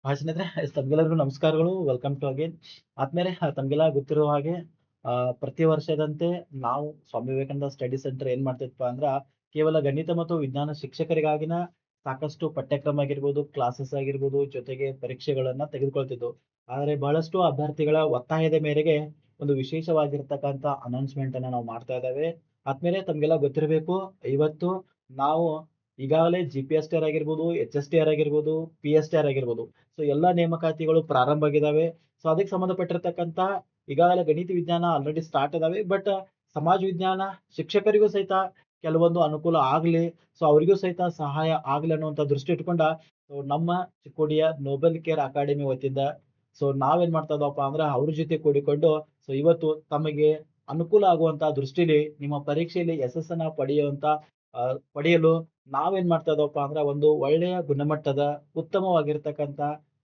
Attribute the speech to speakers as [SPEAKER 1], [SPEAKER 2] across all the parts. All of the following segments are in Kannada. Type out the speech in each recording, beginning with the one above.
[SPEAKER 1] ಸ್ನೇಹಿತರೆ, ತಮ್ಗೆಲ್ಲರಿಗೂ ನಮಸ್ಕಾರಗಳು. Welcome to again. ಆದ್ಮೇಲೆ ತಮ್ಗೆಲ್ಲ ಗೊತ್ತಿರುವ ಹಾಗೆ ಪ್ರತಿ ವರ್ಷದಂತೆ ನಾವು ಸ್ವಾಮಿ ವಿವೇಕಾನಂದ ಸ್ಟಡಿ ಸೆಂಟರ್ ಏನ್ ಮಾಡ್ತಿದ್ವಿ ಅಂದ್ರ ಕೇವಲ ಗಣಿತ ಮತ್ತು ವಿಜ್ಞಾನ ಶಿಕ್ಷಕರಿಗಾಗಿನ ಸಾಕಷ್ಟು ಪಠ್ಯಕ್ರಮ ಆಗಿರ್ಬೋದು, ಕ್ಲಾಸಸ್ ಆಗಿರ್ಬೋದು, ಜೊತೆಗೆ ಪರೀಕ್ಷೆಗಳನ್ನ ತೆಗೆದುಕೊಳ್ತಿದ್ವು. ಆದ್ರೆ ಬಹಳಷ್ಟು ಅಭ್ಯರ್ಥಿಗಳ ಒತ್ತಾಯದ ಮೇರೆಗೆ ಒಂದು ವಿಶೇಷವಾಗಿರ್ತಕ್ಕಂಥ ಅನೌನ್ಸ್ಮೆಂಟ್ ಅನ್ನ ನಾವು ಮಾಡ್ತಾ ಇದ್ದೇವೆ. ಆದ್ಮೇಲೆ ತಮ್ಗೆಲ್ಲ ಗೊತ್ತಿರಬೇಕು, ಇವತ್ತು ನಾವು ಈಗಾಗಲೇ GPSTR ಆಗಿರ್ಬೋದು, HSTR ಆಗಿರ್ಬೋದು, PSTR ಆಗಿರ್ಬೋದು, ಸೊ ಎಲ್ಲಾ ನೇಮಕಾತಿಗಳು ಪ್ರಾರಂಭ ಆಗಿದಾವೆ. ಸೊ ಅದಕ್ಕೆ ಸಂಬಂಧಪಟ್ಟಿರ್ತಕ್ಕಂತ ಈಗಾಗಲೇ ಗಣಿತ ವಿಜ್ಞಾನ ಆಲ್ರೆಡಿ ಸ್ಟಾರ್ಟ್ ಇದಾವೆ. ಬಟ್ ಸಮಾಜ ವಿಜ್ಞಾನ ಶಿಕ್ಷಕರಿಗೂ ಸಹಿತ ಕೆಲವೊಂದು ಅನುಕೂಲ ಆಗ್ಲಿ, ಸೊ ಅವರಿಗೂ ಸಹಿತ ಸಹಾಯ ಆಗ್ಲಿ ಅನ್ನುವಂತ ದೃಷ್ಟಿ ಇಟ್ಕೊಂಡ ಸೊ ನಮ್ಮ ಚಿಕ್ಕೋಡಿಯ ನೋಬೆಲ್ ಕೇರ್ ಅಕಾಡೆಮಿ ವತಿಯಿಂದ ಸೊ ನಾವೇನ್ ಮಾಡ್ತಾ ಇದ್ದವಪ್ಪ ಅಂದ್ರೆ ಅವ್ರ ಜೊತೆ ಕೂಡಿಕೊಂಡು ಸೊ ಇವತ್ತು ತಮಗೆ ಅನುಕೂಲ ಆಗುವಂತ ದೃಷ್ಟಿಲಿ ನಿಮ್ಮ ಪರೀಕ್ಷೆಯಲ್ಲಿ ಯಶಸ್ಸನ್ನ ಪಡೆಯಲು ನಾವೇನ್ ಮಾಡ್ತಾ ಇದ್ದವಪ್ಪ ಅಂದ್ರೆ ಒಂದು ಒಳ್ಳೆಯ ಗುಣಮಟ್ಟದ ಉತ್ತಮವಾಗಿರ್ತಕ್ಕಂತ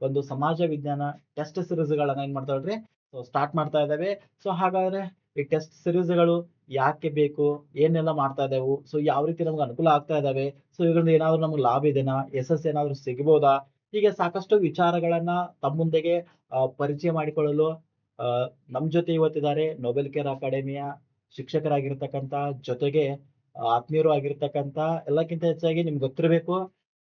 [SPEAKER 1] ಒಂದು ಸಮಾಜ ವಿಜ್ಞಾನ ಟೆಸ್ಟ್ ಸಿರೀಸ್ಗಳನ್ನ ಏನ್ ಮಾಡ್ತಾ ಇದ್ರಿ ಸೊ ಸ್ಟಾರ್ಟ್ ಮಾಡ್ತಾ ಇದ್ದಾವೆ. ಸೊ ಹಾಗಾದ್ರೆ ಈ ಟೆಸ್ಟ್ ಸಿರೀಸ್ಗಳು ಯಾಕೆ ಬೇಕು, ಏನೆಲ್ಲ ಮಾಡ್ತಾ ಇದ್ದಾವು, ಸೊ ಯಾವ ರೀತಿ ನಮ್ಗೆ ಅನುಕೂಲ ಆಗ್ತಾ ಇದಾವೆ, ಸೊ ಇದರಿಂದ ಏನಾದ್ರು ನಮ್ಗೆ ಲಾಭ ಇದೆನಾ, ಯಶಸ್ಸು ಏನಾದ್ರು ಸಿಗ್ಬೋದಾ, ಹೀಗೆ ಸಾಕಷ್ಟು ವಿಚಾರಗಳನ್ನ ತಮ್ಮ ಮುಂದೆಗೆ ಪರಿಚಯ ಮಾಡಿಕೊಳ್ಳಲು ಆ, ನಮ್ ಜೊತೆ ಇವತ್ತಿದ್ದಾರೆ ನೊಬೆಲ್ ಕೇರ್ ಅಕಾಡೆಮಿಯ ಶಿಕ್ಷಕರಾಗಿರ್ತಕ್ಕಂತ, ಜೊತೆಗೆ ಆತ್ಮೀಯರು ಆಗಿರ್ತಕ್ಕಂತ, ಎಲ್ಲಕ್ಕಿಂತ ಹೆಚ್ಚಾಗಿ ನಿಮ್ಗೆ ಗೊತ್ತಿರಬೇಕು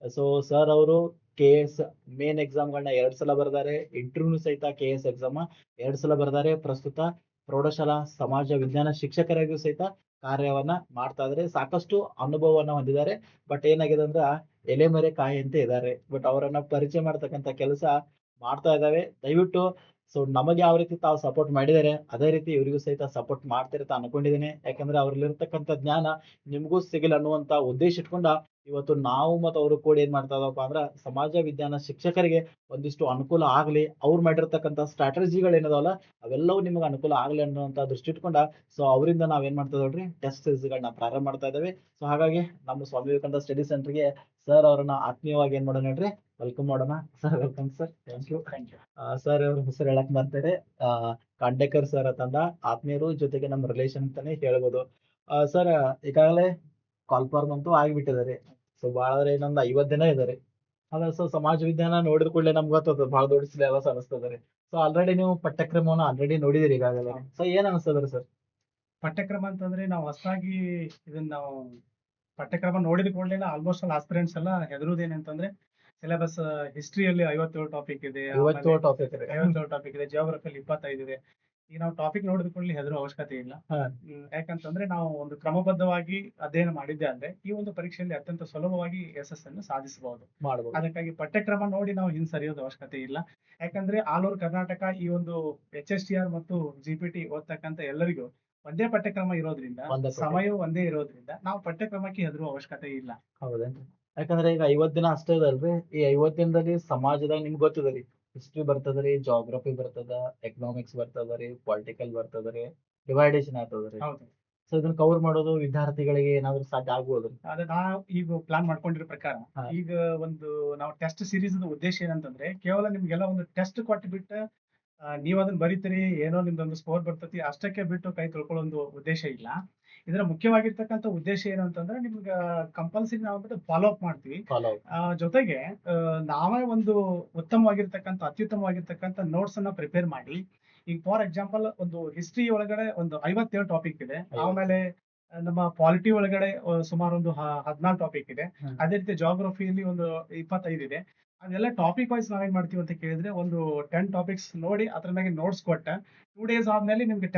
[SPEAKER 1] ಸೊ ಸರ್ ಅವರು KS ಮೇನ್ ಎಕ್ಸಾಮ್ಗಳನ್ನ 2 ಸಲ ಬರ್ದಾರೆ. ಇಂಟರ್ವ್ಯೂ ಸಹಿತ KS ಎಕ್ಸಾಮ್ 2 ಸಲ ಬರ್ದಾರೆ. ಪ್ರಸ್ತುತ ಪ್ರೌಢಶಾಲಾ ಸಮಾಜ ವಿಜ್ಞಾನ ಶಿಕ್ಷಕರಾಗಿಯೂ ಸಹಿತ ಕಾರ್ಯವನ್ನ ಮಾಡ್ತಾ ಇದಾರೆ. ಸಾಕಷ್ಟು ಅನುಭವವನ್ನ ಹೊಂದಿದ್ದಾರೆ. ಬಟ್ ಏನಾಗಿದೆ ಅಂದ್ರೆ ಎಲೆಮರೆ ಕಾಯಿ ಅಂತ ಇದ್ದಾರೆ. ಬಟ್ ಅವರನ್ನ ಪರಿಚಯ ಮಾಡ್ತಕ್ಕಂತ ಕೆಲಸ ಮಾಡ್ತಾ ಇದ್ದಾವೆ. ದಯವಿಟ್ಟು ಸೊ ನಮಗೆ ಯಾವ ರೀತಿ ತಾವು ಸಪೋರ್ಟ್ ಮಾಡಿದ್ದಾರೆ ಅದೇ ರೀತಿ ಇವರಿಗೂ ಸಹಿತ ಸಪೋರ್ಟ್ ಮಾಡ್ತಿರತ್ತ ಅನ್ಕೊಂಡಿದ್ದೀನಿ. ಯಾಕಂದ್ರೆ ಅವ್ರಲ್ಲಿರ್ತಕ್ಕಂಥ ಜ್ಞಾನ ನಿಮ್ಗೂ ಸಿಗಲಿ ಅನ್ನುವಂತ ಉದ್ದೇಶ ಇಟ್ಕೊಂಡ ಇವತ್ತು ನಾವು ಮತ್ತು ಅವರು ಕೂಡ ಏನ್ ಮಾಡ್ತಾ ಇದವಪ್ಪ ಅಂದ್ರ ಸಮಾಜ ವಿಜ್ಞಾನ ಶಿಕ್ಷಕರಿಗೆ ಒಂದಿಷ್ಟು ಅನುಕೂಲ ಆಗ್ಲಿ, ಅವ್ರು ಮಾಡಿರ್ತಕ್ಕಂಥ ಸ್ಟ್ರಾಟಜಿಗಳು ಏನದಾವಲ್ಲ ಅವೆಲ್ಲವೂ ನಿಮ್ಗೆ ಅನುಕೂಲ ಆಗ್ಲಿ ಅನ್ನುವಂತ ದೃಷ್ಟಿ ಇಟ್ಕೊಂಡ ಸೊ ಅವರಿಂದ ನಾವೇನ್ ಮಾಡ್ತಾ ಇದ್ದೇವ್ರಿ ಟೆಸ್ಟ್ ಗಳನ್ನ ಪ್ರಾರಂಭ ಮಾಡ್ತಾ ಇದ್ದೇವೆ. ಸೊ ಹಾಗಾಗಿ ನಮ್ಮ ಸ್ವಾಮಿ ವಿವೇಕಾನಂದ ಸ್ಟಡಿ ಸೆಂಟರ್ಗೆ ಸರ್ ಅವರನ್ನ ಆತ್ಮೀಯವಾಗಿ ಏನ್ ಮಾಡೋಣ ಹೇಳ್ರಿ, ವೆಲ್ಕಮ್ ಮಾಡೋಣ. Sir welcome sir. Thank you. Sir ಅವ್ರ ಹೆಸರು ಹೇಳಕ್ ಬರ್ತಾರೆ, ಕಾಂಡೇಕರ್ ಸರ್ ಅಂತಂದ ಆತ್ಮೀಯರು, ಜೊತೆಗೆ ನಮ್ಮ ರಿಲೇಷನ್ ಅಂತಾನೆ ಹೇಳ್ಬೋದು. ಸರ್ ಈಗಾಗಲೇ ಕಾಲ್ಫಾರ್ಮ್ ಅಂತೂ ಆಗಿಬಿಟ್ಟಿದ್ದಾರೆ. ಸೊ ಬಾಳದ್ರೆ ಇನ್ನೊಂದು 50 ದಿನ ಇದಾರೆ. ಅಲ್ಲ, ಸೊ ಸಮಾಜ ವಿಜ್ಞಾನ ನೋಡಿದ ಕೂಡಲೇ ನಮ್ಗೆ ಗೊತ್ತದ ಬಹಳ ದೊಡ್ಡ ಸಿಲೆಬಸ್ ಅನಿಸ್ತದ್ರಿ. ಸೊ ಆಲ್ರೆಡಿ ನೀವು ಪಠ್ಯಕ್ರಮವನ್ನು ಆಲ್ರೆಡಿ ನೋಡಿದಿರಿ ಈಗಾಗಲೇ. ಸೊ ಏನ್ ಅನಿಸ್ತದ್ರಿ ಸರ್?
[SPEAKER 2] ಪಠ್ಯಕ್ರಮ ಅಂತಂದ್ರೆ ನಾವು ಹೊಸದಾಗಿ ಇದನ್ನ ನಾವು ಪಠ್ಯಕ್ರಮ ನೋಡಿದ ಕೂಡಲೇ ಆಲ್ಮೋಸ್ಟ್ ಆಲ್ ಆಸ್ಪಿರೆಂಟ್ಸ್ ಎಲ್ಲ ಹೆದರುದೇನಂತಂದ್ರೆ ಸಿಲೆಬಸ್ ಹಿಸ್ಟ್ರಿಯಲ್ಲಿ 57 ಟಾಪಿಕ್ ಇದೆ,
[SPEAKER 1] 57 ಟಾಪಿಕ್ ಇದೆ.
[SPEAKER 2] 57 ಟಾಪಿಕ್ ಇದೆ, ಜಿಯೋಗ್ರಫಿಯಲ್ಲಿ 25 ಇದೆ. ಈಗ ನಾವು ಟಾಪಿಕ್ ನೋಡಿದ ಕೂಡಲೇ ಹೆದರೋ ಅವಶ್ಯಕತೆ ಇಲ್ಲ.
[SPEAKER 1] ಹಾ.
[SPEAKER 2] ಯಾಕಂತಂದ್ರೆ ನಾವು ಒಂದು ಕ್ರಮಬದ್ಧವಾಗಿ ಅಧ್ಯಯನ ಮಾಡಿದ್ದೆ ಅಂದ್ರೆ ಈ ಒಂದು ಪರೀಕ್ಷೆಯಲ್ಲಿ ಅತ್ಯಂತ ಸುಲಭವಾಗಿ ಯಶಸ್ಸನ್ನು ಸಾಧಿಸಬಹುದು.
[SPEAKER 1] ಮಾಡ್ಬೋದು.
[SPEAKER 2] ಅದಕ್ಕಾಗಿ ಪಠ್ಯಕ್ರಮ ನೋಡಿ ನಾವು ಹಿಂಸರಿಯೋದು ಅವಶ್ಯಕತೆ ಇಲ್ಲ. ಯಾಕಂದ್ರೆ ಆಲ್ ಓವರ್ ಕರ್ನಾಟಕ ಈ ಒಂದು HSTR ಮತ್ತು GPT ಓದ್ತಕ್ಕಂತ ಎಲ್ಲರಿಗೂ ಒಂದೇ ಪಠ್ಯಕ್ರಮ ಇರೋದ್ರಿಂದ,
[SPEAKER 1] ಒಂದೇ ಪಠ್ಯಕ್ರಮ.
[SPEAKER 2] ಸಮಯವೂ ಒಂದೇ ಇರೋದ್ರಿಂದ ನಾವು ಪಠ್ಯಕ್ರಮಕ್ಕೆ ಹೆದರುವ ಅವಶ್ಯಕತೆ ಇಲ್ಲ.
[SPEAKER 1] ಹೌದೇನ್ರಿ? ಯಾಕಂದ್ರೆ ಈಗ 50 ದಿನ ಅಷ್ಟೇ ಇದಲ್ರಿ. ಈ 50 ದಿನದಲ್ಲಿ ಸಮಾಜದಾಗ ನಿಮ್ಗೆ ಗೊತ್ತದರಿ, ಹಿಸ್ಟ್ರಿ ಬರ್ತದ್ರಿ, ಜಾಗ್ರಫಿ ಬರ್ತದ, ಎಕನಾಮಿಕ್ಸ್ ಬರ್ತದರಿ, ಪೊಲಿಟಿಕಲ್ ಬರ್ತದ್ರಿ, ಡಿವೈಡೇಷನ್ ಆಗ್ತದ್ರಿ.
[SPEAKER 2] ಹೌದು.
[SPEAKER 1] ಸೊ ಇದನ್ನ ಕವರ್ ಮಾಡೋದು ವಿದ್ಯಾರ್ಥಿಗಳಿಗೆ ಏನಾದ್ರು ಸಾಧ್ಯ ಆಗ್ಬೋದ್ರಿ?
[SPEAKER 2] ಅದೇ ನಾವು ಈಗ ಪ್ಲಾನ್ ಮಾಡ್ಕೊಂಡಿರೋ ಪ್ರಕಾರ
[SPEAKER 1] ಹಾ.
[SPEAKER 2] ಈಗ ಒಂದು ನಾವು ಟೆಸ್ಟ್ ಸೀರೀಸ್ ಉದ್ದೇಶ ಏನಂತಂದ್ರೆ ಕೇವಲ ನಿಮ್ಗೆಲ್ಲ ಒಂದು ಟೆಸ್ಟ್ ಕೊಟ್ಟು ಬಿಟ್ಟು ನೀವ್ ಅದನ್ನ ಬರೀತೀರಿ, ಏನೋ ನಿಮ್ದೊಂದು ಸ್ಕೋರ್ ಬರ್ತತಿ ಅಷ್ಟಕ್ಕೆ ಬಿಟ್ಟು ಕೈ ತೊಳ್ಕೊಳ್ಳೋ ಒಂದು ಉದ್ದೇಶ ಇಲ್ಲ. ಇದರ ಮುಖ್ಯವಾಗಿರ್ತಕ್ಕಂಥ ಉದ್ದೇಶ ಏನು ಅಂತಂದ್ರೆ ನಿಮ್ಗೆ ಕಂಪಲ್ಸರಿ ನಾವು ಬಿಟ್ಟು ಫಾಲೋ ಅಪ್ ಮಾಡ್ತೀವಿ.
[SPEAKER 1] ಫಾಲೋ.
[SPEAKER 2] ಜೊತೆಗೆ ನಾವೇ ಒಂದು ಅತ್ಯುತ್ತಮವಾಗಿರ್ತಕ್ಕಂಥ ನೋಟ್ಸ್ ಅನ್ನ ಪ್ರಿಪೇರ್ ಮಾಡಿ, ಈಗ ಫಾರ್ ಎಕ್ಸಾಂಪಲ್ ಒಂದು ಹಿಸ್ಟ್ರಿ ಒಳಗಡೆ ಒಂದು 57 ಟಾಪಿಕ್ ಇದೆ. ಆಮೇಲೆ ನಮ್ಮ ಪಾಲಿಟಿ ಒಳಗಡೆ ಸುಮಾರು ಒಂದು 14 ಟಾಪಿಕ್ ಇದೆ. ಅದೇ ರೀತಿ ಜಾಗ್ರಫಿಯಲ್ಲಿ ಒಂದು 25 ಇದೆ. ಅದೆಲ್ಲ ಟಾಪಿಕ್ ವೈಸ್ ನಾವೇನ್ ಮಾಡ್ತೀವಿ ಅಂತ ಕೇಳಿದ್ರೆ ಒಂದು 10 ಟಾಪಿಕ್ಸ್ ನೋಡಿ ಅದ್ರ ಮೇಲೆ ನೋಟ್ಸ್ ಕೊಟ್ಟ 2 ಡೇಸ್ ಆದ್ಮೇಲೆ ನಿಮ್ಗೆ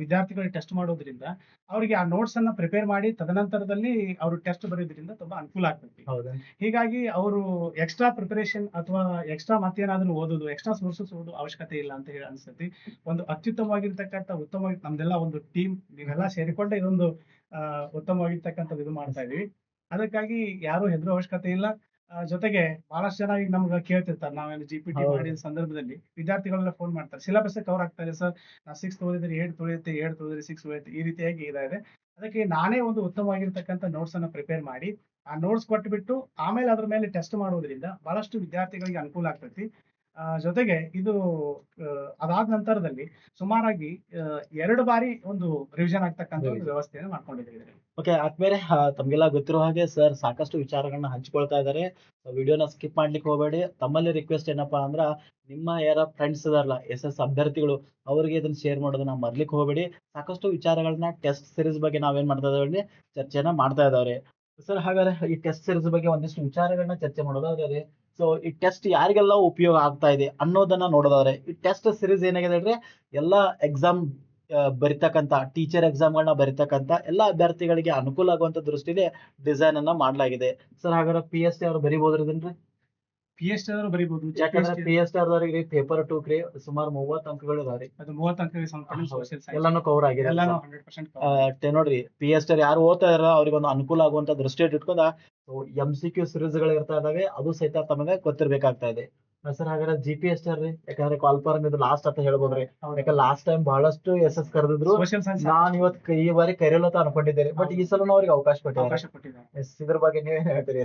[SPEAKER 2] ವಿದ್ಯಾರ್ಥಿಗಳಿಗೆ ಟೆಸ್ಟ್ ಮಾಡೋದ್ರಿಂದ ಅವ್ರಿಗೆ ಆ ನೋಟ್ಸ್ ಅನ್ನ ಪ್ರಿಪೇರ್ ಮಾಡಿ ತದನಂತರದಲ್ಲಿ ಅವರು ಟೆಸ್ಟ್ ಬರೆಯೋದ್ರಿಂದ ತುಂಬಾ ಅನುಕೂಲ ಆಗ್ತೈತಿ.
[SPEAKER 1] ಹೌದಾ?
[SPEAKER 2] ಹೀಗಾಗಿ ಅವರು ಎಕ್ಸ್ಟ್ರಾ ಪ್ರಿಪರೇಷನ್ ಅಥವಾ ಎಕ್ಸ್ಟ್ರಾ ಮತ್ತೇನಾದ್ರೂ ಓದೋದು, ಎಕ್ಸ್ಟ್ರಾ ಸೋರ್ಸಸ್ ಓದೋ ಅವಶ್ಯಕತೆ ಇಲ್ಲ ಅಂತ ಹೇಳಿ ಅನ್ಸುತ್ತೆ. ಒಂದು ಅತ್ಯುತ್ತಮವಾಗಿರ್ತಕ್ಕಂಥ ಉತ್ತಮವಾಗಿ ನಮ್ದೆಲ್ಲ ಒಂದು ಟೀಮ್ ನೀವೆಲ್ಲ ಸೇರಿಕೊಂಡೆ ಇದೊಂದು ಉತ್ತಮವಾಗಿರ್ತಕ್ಕಂಥದ್ದು ಇದು ಮಾಡ್ತಾ ಇದೀವಿ. ಅದಕ್ಕಾಗಿ ಯಾರು ಹೆದರೋ ಅವಶ್ಯಕತೆ ಇಲ್ಲ. ಜೊತೆಗೆ ಬಹಳಷ್ಟು ಜನ ಈಗ ನಮ್ಗೆ ಕೇಳ್ತಿರ್ತಾರೆ, ನಾವೇನು GPT
[SPEAKER 1] ಹೌದು.
[SPEAKER 2] ಮಾಡಿದ ಸಂದರ್ಭದಲ್ಲಿ ವಿದ್ಯಾರ್ಥಿಗಳೆಲ್ಲ ಫೋನ್ ಮಾಡ್ತಾರೆ, ಸಿಲೆಬಸ್ ಕವರ್ ಆಗ್ತಾ ಇದೆ ಸರ್, ನಾ 6 ಓದಿದ್ರೆ 8 ಉಳಿಯುತ್ತೆ, 8 ಓದಿದ್ರೆ 6 ಉಳಿಯುತ್ತೆ, ಈ ರೀತಿಯಾಗಿ ಇದೆ. ಅದಕ್ಕೆ ನಾನೇ ಒಂದು ಉತ್ತಮವಾಗಿರ್ತಕ್ಕಂಥ ನೋಟ್ಸ್ ಅನ್ನ ಪ್ರಿಪೇರ್ ಮಾಡಿ ಆ ನೋಟ್ಸ್ ಕೊಟ್ಬಿಟ್ಟು ಆಮೇಲೆ ಅದ್ರ ಮೇಲೆ ಟೆಸ್ಟ್ ಮಾಡೋದ್ರಿಂದ ಬಹಳಷ್ಟು ವಿದ್ಯಾರ್ಥಿಗಳಿಗೆ ಅನುಕೂಲ ಆಗ್ತೈತಿ. ಜೊತೆಗೆ ಇದು ಅದಾದ ನಂತರದಲ್ಲಿ ಸುಮಾರಾಗಿ 2 ಬಾರಿ ಒಂದು ರಿವಿಷನ್ ಆಗ್ತಕ್ಕಂಥ ಒಂದು ವ್ಯವಸ್ಥೆಯನ್ನು ಮಾಡ್ಕೊಂಡಿದ್ದೀವಿ.
[SPEAKER 1] ಓಕೆ. ಆದ್ಮೇಲೆ ತಮ್ಗೆಲ್ಲ ಗೊತ್ತಿರೋ ಹಾಗೆ ಸರ್ ಸಾಕಷ್ಟು ವಿಚಾರಗಳನ್ನ ಹಂಚ್ಕೊಳ್ತಾ ಇದ್ದಾರೆ. ವಿಡಿಯೋನ ಸ್ಕಿಪ್ ಮಾಡ್ಲಿಕ್ಕೆ ಹೋಗಬೇಡಿ. ತಮ್ಮಲ್ಲಿ ರಿಕ್ವೆಸ್ಟ್ ಏನಪ್ಪಾ ಅಂದ್ರ ನಿಮ್ಮ ಯಾರ ಫ್ರೆಂಡ್ಸ್ ಇದಾರಲ್ಲ SS ಅಭ್ಯರ್ಥಿಗಳು ಅವ್ರಿಗೆ ಇದನ್ನ ಶೇರ್ ಮಾಡೋದನ್ನ ಮರ್ಲಿಕ್ಕೆ ಹೋಗಬೇಡಿ. ಸಾಕಷ್ಟು ವಿಚಾರಗಳನ್ನ ಟೆಸ್ಟ್ ಸೀರೀಸ್ ಬಗ್ಗೆ ನಾವೇನ್ ಮಾಡ್ತಾ ಇದಾವೆ ಚರ್ಚೆನ ಮಾಡ್ತಾ ಇದಾವ್ರಿ. ಸರ್ ಹಾಗಾದ್ರೆ ಈ ಟೆಸ್ಟ್ ಸೀರೀಸ್ ಬಗ್ಗೆ ಒಂದಿಷ್ಟು ವಿಚಾರಗಳನ್ನ ಚರ್ಚೆ ಮಾಡೋದಾದ್ರೆ ಸೊ ಈ ಟೆಸ್ಟ್ ಯಾರಿಗೆಲ್ಲ ಉಪಯೋಗ ಆಗ್ತಾ ಇದೆ ಅನ್ನೋದನ್ನ ನೋಡೋದಾದ್ರೆ ಈ ಟೆಸ್ಟ್ ಸೀರೀಸ್ ಏನಾಗಿದೆ ಅಂದ್ರೆ ಎಲ್ಲಾ ಎಕ್ಸಾಮ್ ಬರಿತಕ್ಕಂತ ಟೀಚರ್ ಎಕ್ಸಾಮ್ಗಳನ್ನ ಬರಿತಕ್ಕಂತ ಎಲ್ಲಾ ಅಭ್ಯರ್ಥಿಗಳಿಗೆ ಅನುಕೂಲ ಆಗುವಂತ ದೃಷ್ಟಿಲಿ ಡಿಸೈನ್ ಅನ್ನ ಮಾಡಲಾಗಿದೆ. ಸರ್ ಹಾಗಾದ್ರೆ PST ಅವ್ರು ಬರಿಬೋದ್ರಿ ಇದನ್ರಿ?
[SPEAKER 2] PST ಅವರು ಬರಿಬಹುದು.
[SPEAKER 1] ಯಾಕಂದ್ರೆ PST ಅವ್ರವ್ರಿಗೆ ಪೇಪರ್ 2 ಕ್ರಿ ಸುಮಾರು 30 ಅಂಕಗಳು ಇದಾವ್ರಿ.
[SPEAKER 2] ಅದು 30 ಅಂಕಗಳಿಗೆ ಸಂಪೂರ್ಣ ಸೋಶಿಯಲ್ ಸೈನ್ಸ್
[SPEAKER 1] ಎಲ್ಲಾನು ಕವರ್ ಆಗಿದೆ.
[SPEAKER 2] ಎಲ್ಲಾನು 100%
[SPEAKER 1] ನೋಡ್ರಿ PST ಅವ್ರು ಯಾರು ಓದ್ತಾ ಇದಾರ ಅವ್ರಿಗೆ ಒಂದು ಅನುಕೂಲ ಆಗುವಂತ ದೃಷ್ಟಿ ಇಟ್ಕೊಂಡ MCQ ಸೀರೀಸ್ ಗಳು ಇರ್ತಾ ಇದಾವೆ. ಅದು ಸಹಿತ ತಮಗೆ ಗೊತ್ತಿರ್ಬೇಕಾಗ್ತಾ ಇದೆ. ಸರ್ ಹಾಗಾದ್ರೆ GPST ರೀ ಯಾಕಂದ್ರೆ ಕಾಲ್ಫಾರ್ಮ್ ಇದು ಲಾಸ್ಟ್ ಅಂತ ಹೇಳ್ಬೋದ್ರಿ. ಯಾಕಂದ್ರೆ ಲಾಸ್ಟ್ ಟೈಮ್ ಬಹಳಷ್ಟು SS ಕರೆದಿದ್ರು.
[SPEAKER 2] ಸೋಶಿಯಲ್ ಸೈನ್ಸ್
[SPEAKER 1] ನಾನ್ ಇವತ್ತು ಈ ಬಾರಿ ಕರೆಯಲ್ಲ ಅನ್ಕೊಂಡಿದ್ದೇನೆ. ಬಟ್ ಈ ಸಲ ಅವ್ರಿಗೆ ಅವಕಾಶ
[SPEAKER 2] ಅವಕಾಶ
[SPEAKER 1] ಕೊಟ್ಟಿದ್ದಾರೆ.
[SPEAKER 2] ಕೊಟ್ಟಿದ್ದಾರೆ.
[SPEAKER 1] ಇದ್ರ ಬಗ್ಗೆ ನೀವೇನ್ ಹೇಳ್ತೀರಿ?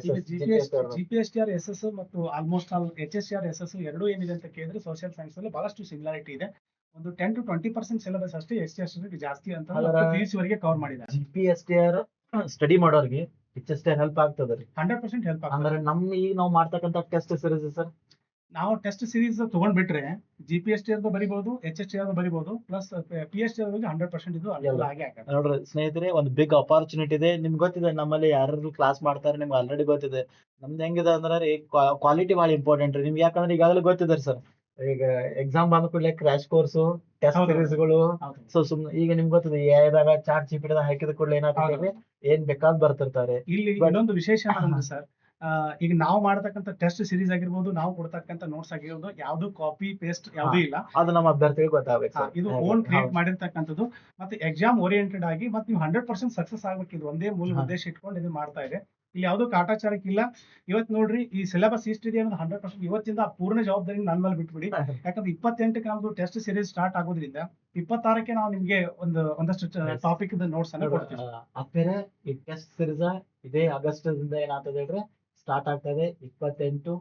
[SPEAKER 2] GPSTR SS ಮತ್ತು ಆಲ್ಮೋಸ್ಟ್ ಆಲ್ HSTR SS ಎರಡೂ ಏನಿದೆ ಅಂತ ಕೇಳಿದ್ರೆ ಸೋಶಿಯಲ್ ಸೈನ್ಸ್ ಅಲ್ಲಿ ಬಹಳಷ್ಟು ಸಿಮಿಲಾರಿಟಿ ಇದೆ. ಒಂದು 10 to 20% ಸಿಲೆಬಸ್ ಅಷ್ಟೇ STR ಜಾಸ್ತಿ ಅಂತ PUC ವರೆಗೆ ಕವರ್ ಮಾಡಿದ್ದಾರೆ.
[SPEAKER 1] GPSTR ಸ್ಟಡಿ ಮಾಡೋರಿಗೆ HSTR ಹೆಲ್ಪ್ ಆಗ್ತದ್ರಿ?
[SPEAKER 2] 100% ಹೆಲ್ಪ್ ಆಗ್ತದೆ.
[SPEAKER 1] ಅಂದ್ರೆ ಈಗ ನಾವು ಮಾಡ್ತಕ್ಕಂತ ಟೆಸ್ಟ್ ಸೀರೀಸ್ ಸರ್
[SPEAKER 2] ನಾವು ಟೆಸ್ಟ್ ಸೀರೀಸ್ ತಗೊಂಡ್ಬಿಟ್ರೆ GPSTR ಬರಿಬಹುದು, HSTR ಬರಿಬಹುದು, ಪ್ಲಸ್ PSTR 100% ಇದು ಅನುಕೂಲ ಆಗೇ ಆಗುತ್ತೆ.
[SPEAKER 1] ನೋಡ್ರಿ ಸ್ನೇಹಿತರೆ, ಒಂದು ಬಿಗ್ ಅಪಾರ್ಚುನಿಟಿ ಇದೆ. ನಿಮ್ಗೆ ಗೊತ್ತಿದೆ ನಮ್ಮಲ್ಲಿ ಯಾರು ಕ್ಲಾಸ್ ಮಾಡ್ತಾರೆ ನಿಮ್ಗೆ ಆಲ್ರೆಡಿ ಗೊತ್ತಿದೆ. ನಮ್ದು ಹೆಂಗಿದೆ ಅಂದ್ರೆ ಕ್ವಾಲಿಟಿ ಭಾಳ ಇಂಪಾರ್ಟೆಂಟ್ ರೀ ನಿಮ್ಗೆ. ಯಾಕಂದ್ರೆ ಈಗಾಗಲೇ ಗೊತ್ತಿದೆ ಸರ್, ಈಗ ಎಕ್ಸಾಮ್ ಬಂದ ಕೂಡಲೇ ಕ್ರಾಶ್ ಕೋರ್ಸ್ ಟೆಸ್ಟ್ ಸೀರೀಸ್ಗಳು. ಸೊ ಸುಮ್ನೆ ಈಗ ನಿಮ್ಗೆ ಗೊತ್ತಿದೆ AI ಚಾರ್ಟ್ GPT ಹಾಕಿದ ಕೂಡಲೇ ಏನಾಗ್ತದೆ ಏನ್ ಬೇಕಾದ್ ಬರ್ತಿರ್ತಾರೆ.
[SPEAKER 2] ಇಲ್ಲಿ ಇನ್ನೊಂದು ವಿಶೇಷ ಅಂತಂದ್ರೆ ಸರ್, ಈಗ ನಾವು ಮಾಡತಕ್ಕಂತ ಟೆಸ್ಟ್ ಸೀರೀಸ್ ಆಗಿರ್ಬೋದು, ನಾವು ಕೊಡ್ತಕ್ಕಂತ ನೋಟ್ಸ್ ಆಗಿರ್ಬೋದು, ಯಾವ್ದು ಕಾಪಿ ಪೇಸ್ಟ್ ಯಾವ್ದು ಇಲ್ಲ.
[SPEAKER 1] ಅದು ನಮ್ಮ ಅಭ್ಯರ್ಥಿಗಳಿಗೆ ಗೊತ್ತಾಗಬೇಕು.
[SPEAKER 2] ಇದು ಓನ್ ಕ್ರಿಯೇಟ್ ಮಾಡಿರ್ತಕ್ಕಂಥದ್ದು ಮತ್ತೆ ಎಕ್ಸಾಮ್ ಓರಿಯೆಂಟೆಡ್ ಆಗಿ ಮತ್ತೆ ನೀವು 100% ಸಕ್ಸಸ್ ಆಗ್ಬೇಕು, ಇದು ಒಂದೇ ಮೂಲ ಉದ್ದೇಶ ಇಟ್ಕೊಂಡು ಇದು ಮಾಡ್ತಾ ಇದೆ. ಇಲ್ಲಿ ಯಾವ್ದು ಕಾಟಾಚಾರಕ್ಕೆ ಇಲ್ಲ. ಇವತ್ತು ನೋಡ್ರಿ ಈ ಸಿಲೆಬಸ್ ಇಷ್ಟಿದೆ ಅನ್ನೋದು 100% ಇವತ್ತಿಂದ ಪೂರ್ಣ ಜವಾಬ್ದಾರಿ ನನ್ನ ಮೇಲೆ ಬಿಟ್ಬಿಡಿ. ಯಾಕಂದ್ರೆ 28ಕ್ಕೆ ನಮ್ದು ಟೆಸ್ಟ್ ಸೀರೀಸ್ ಸ್ಟಾರ್ಟ್ ಆಗೋದ್ರಿಂದ 26ಕ್ಕೆ ನಾವು ನಿಮ್ಗೆ ಒಂದಷ್ಟು ಟಾಪಿಕ್ ನೋಟ್ಸ್ ಅನ್ನ ಕೊಡ್ತೀವಿ.
[SPEAKER 1] ಆದ್ಮೇಲೆ ಈ ಟೆಸ್ಟ್ ಸೀರೀಸ್ ಇದೇ ಆಗಸ್ಟ್ ದಿಂದ ಏನಾಗ್ತದೆ ಹೇಳ್ರಿ ಸ್ಟಾರ್ಟ್ ಆಗ್ತದೆ. 28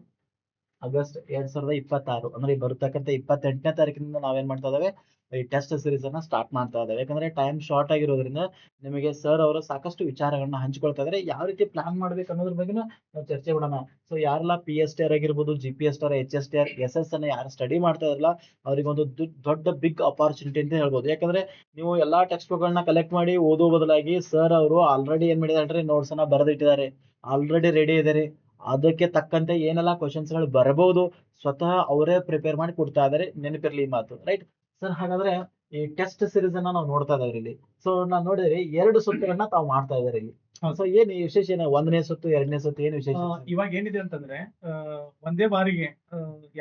[SPEAKER 1] ಆಗಸ್ಟ್ 2026 ಅಂದ್ರೆ ಬರ್ತಕ್ಕಂಥ 28ನೇ ತಾರೀಕಿನಿಂದ ನಾವೇನ್ ಮಾಡ್ತಾ ಇದಾವೆ ಈ ಟೆಸ್ಟ್ ಸೀರೀಸ್ ಅನ್ನ ಸ್ಟಾರ್ಟ್ ಮಾಡ್ತಾ ಇದಾವೆ. ಯಾಕಂದ್ರೆ ಟೈಮ್ ಶಾರ್ಟ್ ಆಗಿರೋದ್ರಿಂದ ನಿಮಗೆ ಸರ್ ಅವರು ಸಾಕಷ್ಟು ವಿಚಾರಗಳನ್ನ ಹಂಚ್ಕೊಳ್ತಾ ಇದಾರೆ. ಯಾವ ರೀತಿ ಪ್ಲಾನ್ ಮಾಡ್ಬೇಕು ಅನ್ನೋದ್ರ ಬಗ್ಗೆ ನಾವು ಚರ್ಚೆ ಮಾಡೋಣ. ಸೊ ಯಾರೆಲ್ಲ PSTR ಆಗಿರ್ಬೋದು, GPSTR, HSTR, SS ಅನ್ನ ಯಾರು ಸ್ಟಡಿ ಮಾಡ್ತಾ ಇರಲ್ಲ ಅವ್ರಿಗೆ ಒಂದು ದೊಡ್ಡ ಬಿಗ್ ಅಪಾರ್ಚುನಿಟಿ ಅಂತ ಹೇಳ್ಬೋದು. ಯಾಕಂದ್ರೆ ನೀವು ಎಲ್ಲಾ ಟೆಕ್ಸ್ಟ್ ಬುಕ್ ಗಳನ್ನ ಕಲೆಕ್ಟ್ ಮಾಡಿ ಓದೋ ಬದಲಾಗಿ ಸರ್ ಅವರು ಆಲ್ರೆಡಿ ಏನ್ ಮಾಡಿದಾರೆ ನೋಟ್ಸ್ ಅನ್ನ ಬರೆದಿಟ್ಟಿದ್ದಾರೆ, ಆಲ್ರೆಡಿ ರೆಡಿ ಇದಾರೆ. ಅದಕ್ಕೆ ತಕ್ಕಂತೆ ಏನೆಲ್ಲ ಕ್ವಶನ್ಸ್ ಗಳು ಬರಬಹುದು ಸ್ವತಃ ಅವರೇ ಪ್ರಿಪೇರ್ ಮಾಡಿ ಕೊಡ್ತಾ ಇದಾರೆ. ನೆನಪಿರ್ಲಿ ಈ ಮಾತು, ರೈಟ್ ಸರ್? ಹಾಗಾದ್ರೆ ಈ ಟೆಸ್ಟ್ ಸೀರೀಸ್ ಅನ್ನ ನಾವು ನೋಡ್ತಾ ಇದಾರೆ ಇಲ್ಲಿ. ಸೊ ನಾನ್ ನೋಡಿದ್ರೆ 2 ಸುತ್ತುಗಳನ್ನ ತಾವು ಮಾಡ್ತಾ ಇದಾರೆ ಇಲ್ಲಿ. ಸೊ ಏನ್ ವಿಶೇಷ ಏನ 1ನೇ ಸುತ್ತು 2ನೇ ಸುತ್ತು ಏನು ವಿಶೇಷ?
[SPEAKER 2] ಇವಾಗ ಏನಿದೆ ಅಂತಂದ್ರೆ ಒಂದೇ ಬಾರಿಗೆ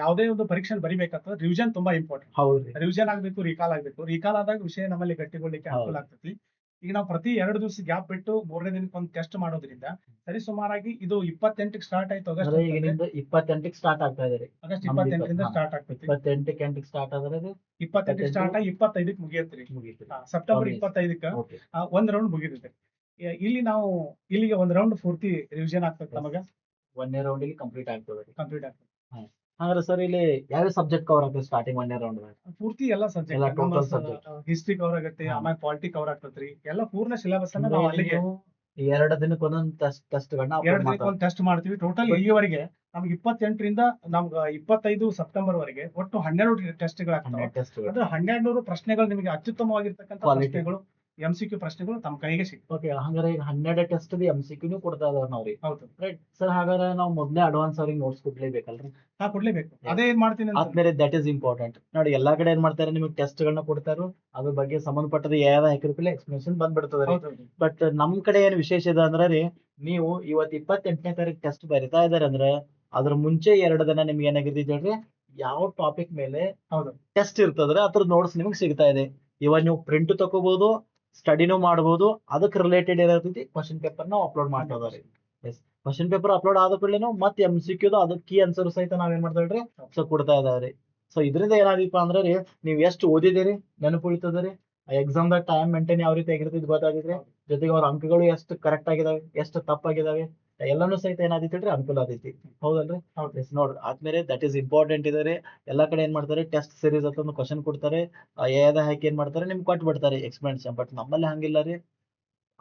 [SPEAKER 2] ಯಾವುದೇ ಒಂದು ಪರೀಕ್ಷೆ ಬರಿಬೇಕಂತ ರಿವಿಷನ್ ತುಂಬಾ ಇಂಪಾರ್ಟೆಂಟ್.
[SPEAKER 1] ಹೌದ್ರಿ,
[SPEAKER 2] ರಿವಿಷನ್ ಆಗ್ಬೇಕು, ರೀಕಾಲ್ ಆಗ್ಬೇಕು. ರೀಕಾಲ್ ಆದಾಗ ವಿಷಯ ನಮ್ಮಲ್ಲಿ ಗಟ್ಟಿಗೊಳ್ಳಿಕ್ಕೆ ಅನುಕೂಲ ಆಗ್ತೈತಿ. ಈಗ ನಾವು ಪ್ರತಿ 2 ದಿವಸ ಗ್ಯಾಪ್ ಬಿಟ್ಟು 3ನೇ ದಿನಕ್ಕೆ ಒಂದು ಟೆಸ್ಟ್ ಮಾಡೋದ್ರಿಂದ ಸರಿ ಸುಮಾರಾಗಿ ಇದು 28ಕ್ಕೆ ಸ್ಟಾರ್ಟ್ ಆಯ್ತು. ಆಗಸ್ಟ್
[SPEAKER 1] 28ಕ್ಕೆ ಸ್ಟಾರ್ಟ್ ಆಗ್ತಾ ಇದೆ.
[SPEAKER 2] ಆಗಸ್ಟ್ 28ರಿಂದ ಸ್ಟಾರ್ಟ್ ಆಗ್ತೈತಿ.
[SPEAKER 1] 28ಕ್ಕೆ ಸ್ಟಾರ್ಟ್ ಆದ್ರೆ
[SPEAKER 2] 28ಕ್ಕೆ ಸ್ಟಾರ್ಟ್ ಆಗಿ 25ಕ್ಕೆ ಮುಗಿಯತ್ರಿ. ಸೆಪ್ಟೆಂಬರ್ 25ಕ್ಕೆ ಒಂದ್ ರೌಂಡ್ ಮುಗಿದಿದೆ. ಇಲ್ಲಿಗೆ ಒಂದ್ ರೌಂಡ್ ಪೂರ್ತಿ ರಿವಿಷನ್ ಆಗ್ತದೆ. ನಮಗ
[SPEAKER 1] 1ನೇ ರೌಂಡಿಗೆ ಕಂಪ್ಲೀಟ್ ಆಗ್ತದೆ.
[SPEAKER 2] ಹಾಗಾದ್ರೆ
[SPEAKER 1] ಸರ್ ಇಲ್ಲಿ ಯಾವ ಸಬ್ಜೆಕ್ಟ್ ಕವರ್ ಆಗ್ತದೆ ಸ್ಟಾರ್ಟಿಂಗ್ 1ನೇ ರೌಂಡ್?
[SPEAKER 2] ಪೂರ್ತಿ ಎಲ್ಲಾ ಸಬ್ಜೆಕ್ಟ್, ಹಿಸ್ಟ್ರಿ ಕವರ್ ಆಗುತ್ತೆ, ಆಮೇಲೆ ಪಾಲಿಟಿ ಕವರ್ ಆಗ್ತೈತ್ರಿ. ಎಲ್ಲ ಪೂರ್ಣ ಸಿಲೆಬಸ್ ಅನ್ನ ನಾವು ಅಲ್ಲಿಗೆ
[SPEAKER 1] 2 ದಿನಕ್ಕೆ ಒಂದೊಂದು ಟೆಸ್ಟ್ ಗಳನ್ನ
[SPEAKER 2] 2 ದಿನಕ್ಕೆ ಒಂದು ಟೆಸ್ಟ್ ಮಾಡ್ತೀವಿ. ಟೋಟಲ್ ಇಲ್ಲಿವರೆಗೆ ನಮ್ಗೆ 28ರಿಂದ ನಮ್ಗೆ 25 ಸೆಪ್ಟೆಂಬರ್ ವರೆಗೆ ಒಟ್ಟು 12 ಟೆಸ್ಟ್ ಗಳಾಗ್ತವೆ. ಅಂದ್ರೆ 1200 ಪ್ರಶ್ನೆಗಳು ನಿಮಗೆ ಅತ್ಯುತ್ತಮವಾಗಿರ್ತಕ್ಕಂಥ ಪ್ರಶ್ನೆಗಳು, MCQ ಪ್ರಶ್ನೆಗಳು ತಮ್ಮ ಕೈಗೆ ಸಿಗ್ತವೆ.
[SPEAKER 1] ಓಕೆ, ಹಂಗಾರೆ ಈಗ 12 ಟೆಸ್ಟ್ MCQ ಕೊಡ್ತಾ ಇದಾರೆ ನಾವ್ರಿ.
[SPEAKER 2] ಹೌದು,
[SPEAKER 1] ರೈಟ್ ಸರ್? ಹಾಗಾದ್ರೆ ನಾವು ಮೊದಲೇ ಅಡ್ವಾನ್ಸ್ ಅವ್ರಿಗೆ ನೋಟ್ಸ್ ಕೊಡ್ಲೇಬೇಕಲ್ರಿ?
[SPEAKER 2] ಕೊಡ್ಲೇಬೇಕು. ಅದೇ ಏನ್ ಮಾಡ್ತೀನಿ
[SPEAKER 1] ಆದ್ಮೇಲೆ ದಟ್ ಇಸ್ ಇಂಪಾರ್ಟೆಂಟ್. ನೋಡಿ ಎಲ್ಲಾ ಕಡೆ ಏನ್ ಮಾಡ್ತಾರೆ, ನಿಮಗೆ ಟೆಸ್ಟ್ ಗಳನ್ನ ಕೊಡ್ತಾರೋ ಅದ್ರ ಬಗ್ಗೆ ಸಂಬಂಧಪಟ್ಟದ ಯಾವ ಹಾಕಿರ್ಪಿಲ್ಲ ಎಕ್ಸ್ಪ್ಲನೇಷನ್ ಬಂದ್ಬಿಡ್ತದೆ. ಬಟ್ ನಮ್ ಕಡೆ ಏನ್ ವಿಶೇಷ ಇದೆ ಅಂದ್ರೆ ರೀ, ನೀವು ಇವತ್ತು 28ನೇ ತಾರೀಕು ಟೆಸ್ಟ್ ಬರಿತಾ ಇದಾರೆ ಅಂದ್ರೆ ಅದ್ರ ಮುಂಚೆ 2 ದಿನ ನಿಮ್ಗೆ ಏನಾಗಿರ್ತೈತಿ ಹೇಳ್ರಿ, ಯಾವ ಟಾಪಿಕ್ ಮೇಲೆ ಟೆಸ್ಟ್ ಇರ್ತದ್ರೆ ಅದ್ರ ನೋಟ್ಸ್ ನಿಮ್ಗೆ ಸಿಗ್ತಾ ಇದೆ. ಇವಾಗ ನೀವು ಪ್ರಿಂಟ್ ತಗೋಬಹುದು, ಸ್ಟಡಿನೂ ಮಾಡಬಹುದು. ಅದಕ್ಕೆ ರಿಲೇಟೆಡ್ ಏನಿರ್ತೈತಿ ಕ್ವಶನ್ ಪೇಪರ್ ನಾವು ಅಪ್ಲೋಡ್ ಮಾಡ್ತಾ ಇದಾರೆ. ಎಸ್, ಕ್ವಶನ್ ಪೇಪರ್ ಅಪ್ಲೋಡ್ ಆದ ಕೂಡಲೇ ಮತ್ತೆ MCQ ಅದಕ್ಕೆ ಕೀ ಆನ್ಸರ್ ಸಹಿತ ನಾವೇನ್ ಮಾಡ್ತಾ ಇದ್ರಿ ಸೊ ಕೊಡ್ತಾ ಇದಾವ್ರಿ. ಸೊ ಇದರಿಂದ ಏನಾದೀಪ ಅಂದ್ರೆ ರೀ, ನೀವ್ ಎಷ್ಟು ಓದಿದಿರಿ ನೆನಪು ಉಳಿತದ್ರಿ, ಎಕ್ಸಾಮ್ ದಾಗ ಟೈಮ್ ಮೇಂಟೈನ್ ಯಾವ ರೀತಿ ಆಗಿರ್ತೈತಿ ಗೊತ್ತಾಗಿದ್ರಿ, ಜೊತೆಗೆ ಅವ್ರ ಅಂಕಗಳು ಎಷ್ಟು ಕರೆಕ್ಟ್ ಆಗಿದಾವೆ, ಎಷ್ಟು ತಪ್ಪಾಗಿದಾವೆ, ಎಲ್ಲಾನು ಸಹಿತ ಏನಾದೈತಿ ಅನುಕೂಲ ಆದೈತಿ. ಹೌದಲ್ರಿ?
[SPEAKER 2] ಹೌದು.
[SPEAKER 1] ಎಸ್ ನೋಡ್ರಿ ಆದ್ಮೇಲೆ ದಟ್ ಈಸ್ ಇಂಪಾರ್ಟೆಂಟ್ ಇದೆ ರೀ. ಎಲ್ಲಾ ಕಡೆ ಏನ್ ಮಾಡ್ತಾರೆ ಟೆಸ್ಟ್ ಸೀರೀಸ್ ಅಂತ ಒಂದು ಕ್ವಶನ್ ಕೊಡ್ತಾರೆ. ಹಾಕಿ ಏನ್ ಮಾಡ್ತಾರೆ ನಿಮ್ಗೆ ಕೊಟ್ಟು ಬಿಡ್ತಾರೆ ಎಕ್ಸ್ಪ್ಲನೇಷನ್. ಬಟ್ ನಮ್ಮಲ್ಲಿ ಹಂಗಿಲ್ಲ ರೀ.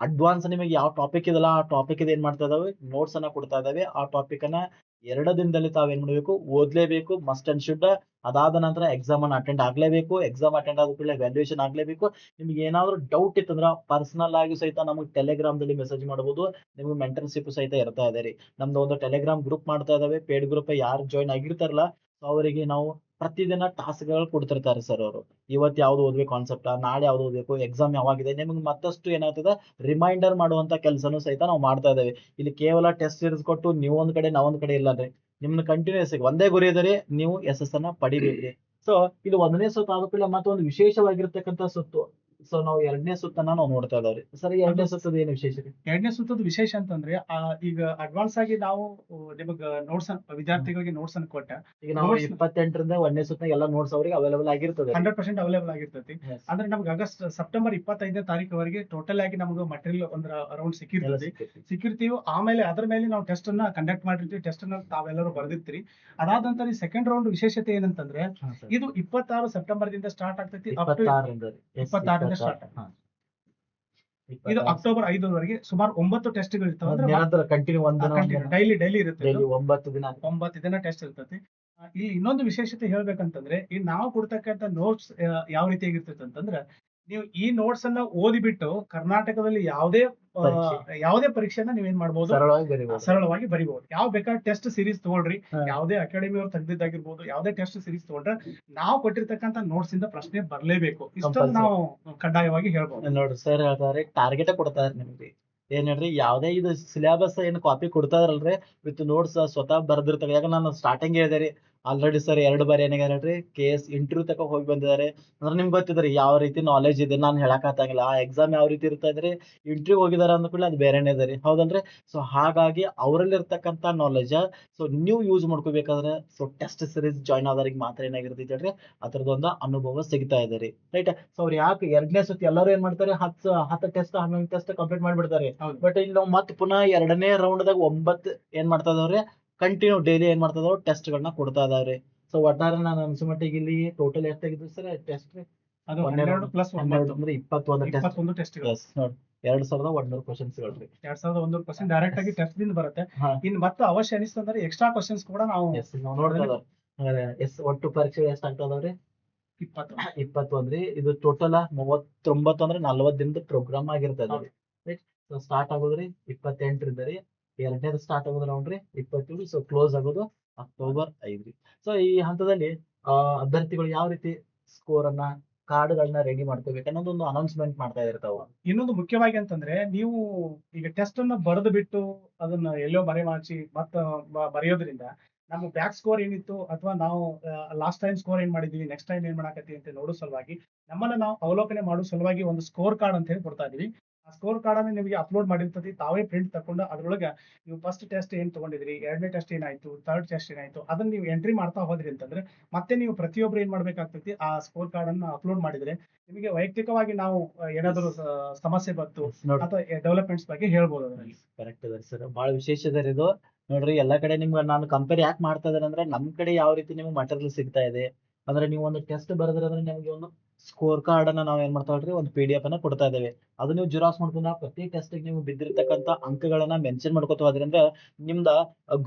[SPEAKER 1] ಅಡ್ವಾನ್ಸ್ ನಿಮಗೆ ಯಾವ ಟಾಪಿಕ್ ಇದಲ್ಲ ಆ ಟಾಪಿಕ್ ಏನ್ ಮಾಡ್ತಾ ಇದಾವೆ ನೋಟ್ಸ್ ಅನ್ನ ಕೊಡ್ತಾ ಇದಾವೆ. ಆ ಟಾಪಿಕ್ ಅನ್ನ 2 ದಿನದಲ್ಲಿ ತಾವ್ ಏನ್ ಮಾಡ್ಬೇಕು ಓದ್ಲೇಬೇಕು ಮಸ್ಟ್ ಅಂಡ್ ಶುಡ್. ಅದಾದ ನಂತರ ಎಕ್ಸಾಮ್ ಅನ್ನ ಅಟೆಂಡ್ ಆಗ್ಲೇಬೇಕು. ಎಕ್ಸಾಮ್ ಅಟೆಂಡ್ ಆದ ಕೂಡಲೇ ವ್ಯಾಲ್ಯೂಯೇಷನ್ ಆಗ್ಲೇಬೇಕು. ನಿಮ್ಗೆ ಏನಾದ್ರು ಡೌಟ್ ಇತ್ತಂದ್ರ ಪರ್ಸನಲ್ ಆಗಿ ಸಹಿತ ನಮಗೆ ಟೆಲಿಗ್ರಾಮ್ ಮೆಸೇಜ್ ಮಾಡಬಹುದು. ನಿಮ್ಗೆ ಮೆಂಟರ್ಶಿಪ್ ಸಹಿತ ಇರ್ತಾ ಇದೆ ರೀ. ನಮ್ದು ಒಂದು ಟೆಲಿಗ್ರಾಮ್ ಗ್ರೂಪ್ ಮಾಡ್ತಾ ಇದಾವೆ. ಪೇಡ್ ಗ್ರೂಪ್ ಯಾರು ಜಾಯ್ನ್ ಆಗಿರ್ತಾರಲ್ಲ ಅವರಿಗೆ ನಾವು ಪ್ರತಿದಿನ ಟಾಸ್ಕ್ ಗಳು ಕೊಡ್ತಿರ್ತಾರೆ ಸರ್ ಅವರು. ಇವತ್ತು ಯಾವ್ದು ಓದ್ಬೇಕು ಕಾನ್ಸೆಪ್ಟ್, ನಾಳೆ ಯಾವ್ದು ಓದ್ಬೇಕು, ಎಕ್ಸಾಮ್ ಯಾವಾಗಿದೆ, ನಿಮ್ಗೆ ಮತ್ತಷ್ಟು ಏನಾಗ್ತದೆ ರಿಮೈಂಡರ್ ಮಾಡುವಂತ ಕೆಲಸನೂ ಸಹಿತ ನಾವು ಮಾಡ್ತಾ ಇದ್ದೇವೆ. ಇಲ್ಲಿ ಕೇವಲ ಟೆಸ್ಟ್ ಸೀರೀಸ್ ಕೊಟ್ಟು ನೀವು ಒಂದ್ ಕಡೆ ನಾವೊಂದ್ ಕಡೆ ಇಲ್ಲ ರೀ. ನಿಮ್ನ ಕಂಟಿನ್ಯೂಸ್ ಆಗಿ ಒಂದೇ ಗುರಿ ಇದೆ ರೀ, ನೀವು SS ಅನ್ನ ಪಡಿಬೇಕ್ರಿ. ಸೊ ಇದು 1ನೇ ಸುತ್ತು ಆದ ಕೂಡಲೇ ಮತ್ತೊಂದು ವಿಶೇಷವಾಗಿರ್ತಕ್ಕಂಥ ಸುತ್ತು. ಸೊ ನಾವು 2ನೇ ಸುತ್ತನ್ನ ನಾವು ನೋಡ್ತಾ ಇದಾವ್ರಿ. ಸರ್ 2ನೇ ಸುತ್ತದ ಏನು ವಿಶೇಷ ರೀ?
[SPEAKER 2] 2ನೇ ಸುತ್ತದ ವಿಶೇಷ ಅಂತಂದ್ರೆ ಈಗ ಅಡ್ವಾನ್ಸ್ ಆಗಿ ನಾವು ನಿಮಗ ನೋಟ್ಸ್ ವಿದ್ಯಾರ್ಥಿಗಳಿಗೆ ನೋಟ್ಸ್ ಅನ್ನು ಕೊಟ್ಟ
[SPEAKER 1] ಈಗ ನಾವು
[SPEAKER 2] notes
[SPEAKER 1] 28ರಿಂದ 1ನೇ ಸುತ್ತ ಎಲ್ಲ ನೋಟ್ಸ್ ಅವ್ರಿಗೆ ಅವೈಲೇಬಲ್ ಆಗಿರ್ತದೆ.
[SPEAKER 2] 100% ಅವೈಲೇಬಲ್ ಆಗಿರ್ತೈತಿ.
[SPEAKER 1] Yes.
[SPEAKER 2] ಅಂದ್ರೆ ನಮ್ಗೆ ಸೆಪ್ಟೆಂಬರ್ 25ನೇ ತಾರೀಕುವರೆಗೆ ಟೋಟಲ್ ಆಗಿ ನಮ್ಗೆ ಮಟೀರಿಯಲ್ ಒಂದು ಅರೌಂಡ್
[SPEAKER 1] ಎಲ್ಲ
[SPEAKER 2] ಸಿಕ್ಕಿರ್ತೈತಿ. ಸಿಕ್ಕಿರ್ತೀವಿ. ಆಮೇಲೆ ಅದ್ರ ಮೇಲೆ ನಾವು ಟೆಸ್ಟ್ ಅನ್ನ ಕಂಡಕ್ಟ್ ಮಾಡಿರ್ತೀವಿ. ಟೆಸ್ಟ್ ಅನ್ನ ತಾವೆಲ್ಲರೂ ಬರ್ದಿರ್ತೀರಿ. ಅದಾದ ನಂತರ ಈ ಸೆಕೆಂಡ್ ರೌಂಡ್ ವಿಶೇಷತೆ ಏನಂತಂದ್ರೆ ಇದು 26 ಸೆಪ್ಟೆಂಬರ್ ದಿಂದ ಸ್ಟಾರ್ಟ್ ಆಗ್ತೈತಿ. 26ರಿಂದ ಸ್ಟಾರ್ಟ್. ಇದು ಅಕ್ಟೋಬರ್ 5ರವರೆಗೆ ಸುಮಾರು 9 ಟೆಸ್ಟ್ಗಳು ಇರ್ತಾವೆ. ಅಂದ್ರೆ
[SPEAKER 1] ನಿರಂತರ ಕಂಟಿನ್ಯೂ
[SPEAKER 2] ಡೈಲಿ ಇರುತ್ತೆ.
[SPEAKER 1] ಡೈಲಿ 9 ದಿನ
[SPEAKER 2] 9 ದಿನ ಟೆಸ್ಟ್ ಇರ್ತೈತಿ. ಇಲ್ಲಿ ಇನ್ನೊಂದು ವಿಶೇಷತೆ ಹೇಳ್ಬೇಕಂತಂದ್ರೆ ಈ ನಾವು ಕೊಡ್ತಕ್ಕಂಥ ನೋಟ್ಸ್ ಯಾವ ರೀತಿಯಾಗಿರ್ತೈತೆ ಅಂತಂದ್ರೆ ನೀವು ಈ ನೋಟ್ಸ್ ಅನ್ನ ಓದಿಬಿಟ್ಟು ಕರ್ನಾಟಕದಲ್ಲಿ ಯಾವುದೇ ಪರೀಕ್ಷೆನ ನೀವೇನ್ ಮಾಡ್ಬೋದು ಸರಳವಾಗಿ ಬರಿಬಹುದು. ಯಾವ ಬೇಕಾದ್ರೆ ಟೆಸ್ಟ್ ಸೀರೀಸ್ ತಗೊಳ್ರಿ. ಯಾವುದೇ ಅಕಾಡೆಮಿ ಅವ್ರು ತೆಗ್ದಿದ್ದಾಗಿರ್ಬೋದು. ಯಾವುದೇ ಟೆಸ್ಟ್ ಸೀರೀಸ್ ತಗೊಂಡ್ರೆ ನಾವು ಕೊಟ್ಟಿರ್ತಕ್ಕಂಥ ನೋಟ್ಸ್ ಇಂದ ಪ್ರಶ್ನೆ ಬರ್ಲೇಬೇಕು. ಇಷ್ಟೊಂದು ನಾವು ಕಡ್ಡಾಯವಾಗಿ ಹೇಳ್ಬೋದು.
[SPEAKER 1] ನೋಡ್ರಿ ಸರ್ ಹೇಳ್ತಾರೆ ಟಾರ್ಗೆಟ್ ಕೊಡ್ತಾರೆ ನಿಮ್ಗೆ. ಏನ್ ಹೇಳ್ರಿ ಯಾವ್ದೇ ಇದು ಸಿಲೆಬಸ್ ಏನ್ ಕಾಪಿ ಕೊಡ್ತಾರಲ್ರಿ ವಿತ್ ನೋಟ್ಸ್ ಸ್ವತಃ ಬರ್ದಿರ್ತಾರೆ. ಯಾಕಂದ್ರೆ ನಾನು ಸ್ಟಾರ್ಟಿಂಗ್ ಹೇಳಿದೆ ರೀ ಆಲ್ರೆಡಿ ಸರ್ 2 ಬಾರಿ ಏನಾಗ್ಯಾರ ಹೇಳ್ರಿ KS ಇಂಟರ್ವ್ಯೂ ತಕ ಹೋಗಿ ಬಂದಿದ್ದಾರೆ. ಅಂದ್ರೆ ನಿಮ್ಗೆ ಗೊತ್ತಿದ್ರಿ ಯಾವ ರೀತಿ ನಾಲೆಜ್ ಇದೆ ನಾನು ಹೇಳಕ್ಕಾಗಂಗಿಲ್ಲ. ಆ ಎಕ್ಸಾಮ್ ಯಾವ ರೀತಿ ಇರ್ತಾ ಇದ್ರಿ ಇಂಟರ್ವ್ಯೂ ಹೋಗಿದಾರ ಅಂದ ಕೂಡಲೇ ಅದು ಬೇರೆನೇ ಇದೆ ರೀ. ಹೌದಲ್ರಿ? ಸೊ ಹಾಗಾಗಿ ಅವರಲ್ಲಿ ಇರ್ತಕ್ಕಂಥ ನಾಲೆಜ್ ಸೊ ನೀವು ಯೂಸ್ ಮಾಡ್ಕೋಬೇಕಾದ್ರೆ ಸೊ ಟೆಸ್ಟ್ ಸೀರೀಸ್ ಜಾಯ್ನ್ ಆದವ್ರಿಗೆ ಮಾತ್ರ ಏನಾಗಿರ್ತೈತಿ ಹೇಳ್ರಿ ಅದರದೊಂದು ಅನುಭವ ಸಿಗ್ತಾ ಇದೆ ರೀ. ರೈಟ್? ಸೊ ಅವ್ರು ಯಾಕೆ 2ನೇ ಸುತ್ತಿ ಎಲ್ಲರೂ ಏನ್ ಮಾಡ್ತಾರೆ 10 ಟೆಸ್ಟ್ 11 ಟೆಸ್ಟ್ ಕಂಪ್ಲೀಟ್ ಮಾಡ್ಬಿಡ್ತಾರೆ. ಬಟ್ ಇಲ್ಲಿ ನಾವು ಮತ್ತೆ ಪುನಃ 2ನೇ ರೌಂಡ್ ದಾಗ 9 ಏನ್ ಮಾಡ್ತಾ ಇದಾವ್ರಿ ಕಂಟಿನ್ಯೂ ಡೈಲಿ ಏನ್ ಮಾಡ್ತಾ ಇದಾವ್ ಟೆಸ್ಟ್ ಗಳನ್ನ ಕೊಡ್ತಾ ಇದಾವ್ರಿ. ಸೊ ಒಟ್ಟಾರೆ ನಾನು ಅನ್ಸೋ ಮಟ್ಟಿಗೆ ಇಲ್ಲಿ ಟೋಟಲ್ ಎಷ್ಟಾಗಿದ್ದು ಸರ್ ಟೆಸ್ಟ್
[SPEAKER 2] ಅದು 12 ಪ್ಲಸ್ 9
[SPEAKER 1] ಅಂದ್ರೆ 21 ಟೆಸ್ಟ್.
[SPEAKER 2] 21 ಟೆಸ್ಟ್
[SPEAKER 1] ನೋಡಿ 2100 ಕ್ವಶನ್ಸ್ ಗಳ್ರಿ.
[SPEAKER 2] 2100 ಕ್ವಶನ್ ಡೈರೆಕ್ಟ್ ಆಗಿ ಟೆಸ್ಟ್ ದಿಂದ ಬರುತ್ತೆ. ಇನ್ನು ಮತ್ತೆ ಅವಶ್ಯ ಅನಿಸ್ತಂದ್ರೆ ಎಕ್ಸ್ಟ್ರಾ ಕ್ವಶನ್ಸ್ ಕೂಡ ನಾವು
[SPEAKER 1] ನೋಡ್ತಾ ಇದಾವೆ. ಒಟ್ಟು ಪರೀಕ್ಷೆ ಎಷ್ಟು ಆಗ್ತದವ್ರಿ? 21 ರೀ. ಇದು ಟೋಟಲ್ 39 ಅಂದ್ರೆ 40 ದಿನದ ಪ್ರೋಗ್ರಾಮ್ ಆಗಿರ್ತದೆ. ರೈಟ್? ಸೊ ಸ್ಟಾರ್ಟ್ ಆಗೋದ್ರಿ 28ರಿಂದ ರೀ. 2ನೇದು ಸ್ಟಾರ್ಟ್ ಆಗೋದು ನೋಡ್ರಿ 27. ಸೊ ಕ್ಲೋಸ್ ಆಗೋದು ಅಕ್ಟೋಬರ್ 5 ರೀ. ಸೊ ಈ ಹಂತದಲ್ಲಿ ಅಭ್ಯರ್ಥಿಗಳು ಯಾವ ರೀತಿ ಸ್ಕೋರ್ ಅನ್ನ ಕಾರ್ಡ್ಗಳನ್ನ ರೆಡಿ ಮಾಡ್ಕೋಬೇಕು ಅನ್ನೋದೊಂದು ಅನೌನ್ಸ್ಮೆಂಟ್ ಮಾಡ್ತಾ ಇರ್ತಾವ.
[SPEAKER 2] ಇನ್ನೊಂದು ಮುಖ್ಯವಾಗಿ ಅಂತಂದ್ರೆ ನೀವು ಈಗ ಟೆಸ್ಟ್ ಅನ್ನ ಬರೆದು ಬಿಟ್ಟು ಅದನ್ನ ಎಲ್ಲೋ ಮರೆಮಾಚಿ ಬರೆಯೋದ್ರಿಂದ ನಮ್ಮ ಬ್ಯಾಕ್ ಸ್ಕೋರ್ ಏನಿತ್ತು ಅಥವಾ ನಾವು ಲಾಸ್ಟ್ ಟೈಮ್ ಸ್ಕೋರ್ ಏನ್ ಮಾಡಿದೀವಿ ನೆಕ್ಸ್ಟ್ ಟೈಮ್ ಏನ್ ಮಾಡಾಕತ್ತೀವಿ ಅಂತ ನೋಡೋ ಸಲುವಾಗಿ ನಮ್ಮನ್ನ ನಾವು ಅವಲೋಕನೆ ಮಾಡೋ ಸಲುವಾಗಿ ಒಂದು ಸ್ಕೋರ್ ಕಾರ್ಡ್ ಅಂತ ಹೇಳಿ ಕೊಡ್ತಾ ಇದೀವಿ. ಆ ಸ್ಕೋರ್ ಕಾರ್ಡ್ ಅನ್ನ ನಿಮಗೆ ಅಪ್ಲೋಡ್ ಮಾಡಿರ್ತದೆ. ತಾವೇ ಪ್ರಿಂಟ್ ತಕೊಂಡು ಅದ್ರೊಳಗೆ ನೀವು ಫಸ್ಟ್ ಟೆಸ್ಟ್ ಏನ್ ತಗೊಂಡಿದ್ರಿ, 2ನೇ ಟೆಸ್ಟ್ ಏನಾಯ್ತು, 3rd ಟೆಸ್ಟ್ ಏನಾಯ್ತು ಅದನ್ನ ನೀವು ಎಂಟ್ರಿ ಮಾಡ್ತಾ ಹೋದ್ರಿ ಅಂತಂದ್ರೆ ಮತ್ತೆ ನೀವು ಪ್ರತಿಯೊಬ್ರು ಏನ್ ಮಾಡ್ಬೇಕಾಗ್ತೈತಿ ಆ ಸ್ಕೋರ್ ಕಾರ್ಡ್ ಅನ್ನ ಅಪ್ಲೋಡ್ ಮಾಡಿದ್ರೆ ನಿಮಗೆ ವೈಯಕ್ತಿಕವಾಗಿ ನಾವು ಏನಾದ್ರು ಸಮಸ್ಯೆ ಬಂತು ಅಥವಾ ಡೆವಲಪ್ಮೆಂಟ್ಸ್ ಬಗ್ಗೆ ಹೇಳ್ಬೋದು ಅದರಲ್ಲಿ.
[SPEAKER 1] ಕರೆಕ್ಟ್ ಇದೆ ಸರ್. ಬಹಳ ವಿಶೇಷ ಇದೆ ಇದು. ನೋಡ್ರಿ ಎಲ್ಲಾ ಕಡೆ ನಿಮ್ಗೆ ನಾನು ಕಂಪೇರ್ ಯಾಕೆ ಮಾಡ್ತಾ ಇದ್ದೇನೆ ಅಂದ್ರೆ ನಮ್ ಕಡೆ ಯಾವ ರೀತಿ ನಿಮ್ಗೆ ಮಟೀರಿಯಲ್ ಸಿಗ್ತಾ ಇದೆ ಅಂದ್ರೆ ನೀವು ಒಂದು ಟೆಸ್ಟ್ ಬರೆದ್ರೆ ಅಂದ್ರೆ ನಿಮಗೆ ಒಂದು ಸ್ಕೋರ್ ಕಾರ್ಡ್ ಅನ್ನ ನಾವು ಏನ್ ಮಾಡ್ತಾವ್ರಿ ಒಂದು PDF ಅನ್ನ ಕೊಡ್ತಾ ಇದ್ದೇವೆ. ಅದು ನೀವು ಜೆರಾಕ್ಸ್ ಮಾಡ್ಕೊಂಡ ಪ್ರತಿ ಟೆಸ್ಟ್ ನೀವು ಬಿದ್ದಿರ್ತಕ್ಕಂಥ ಅಂಕಗಳನ್ನ ಮೆನ್ಷನ್ ಮಾಡ್ಕೊತ ಹೋದ್ರಿಂದ ನಿಮ್ದ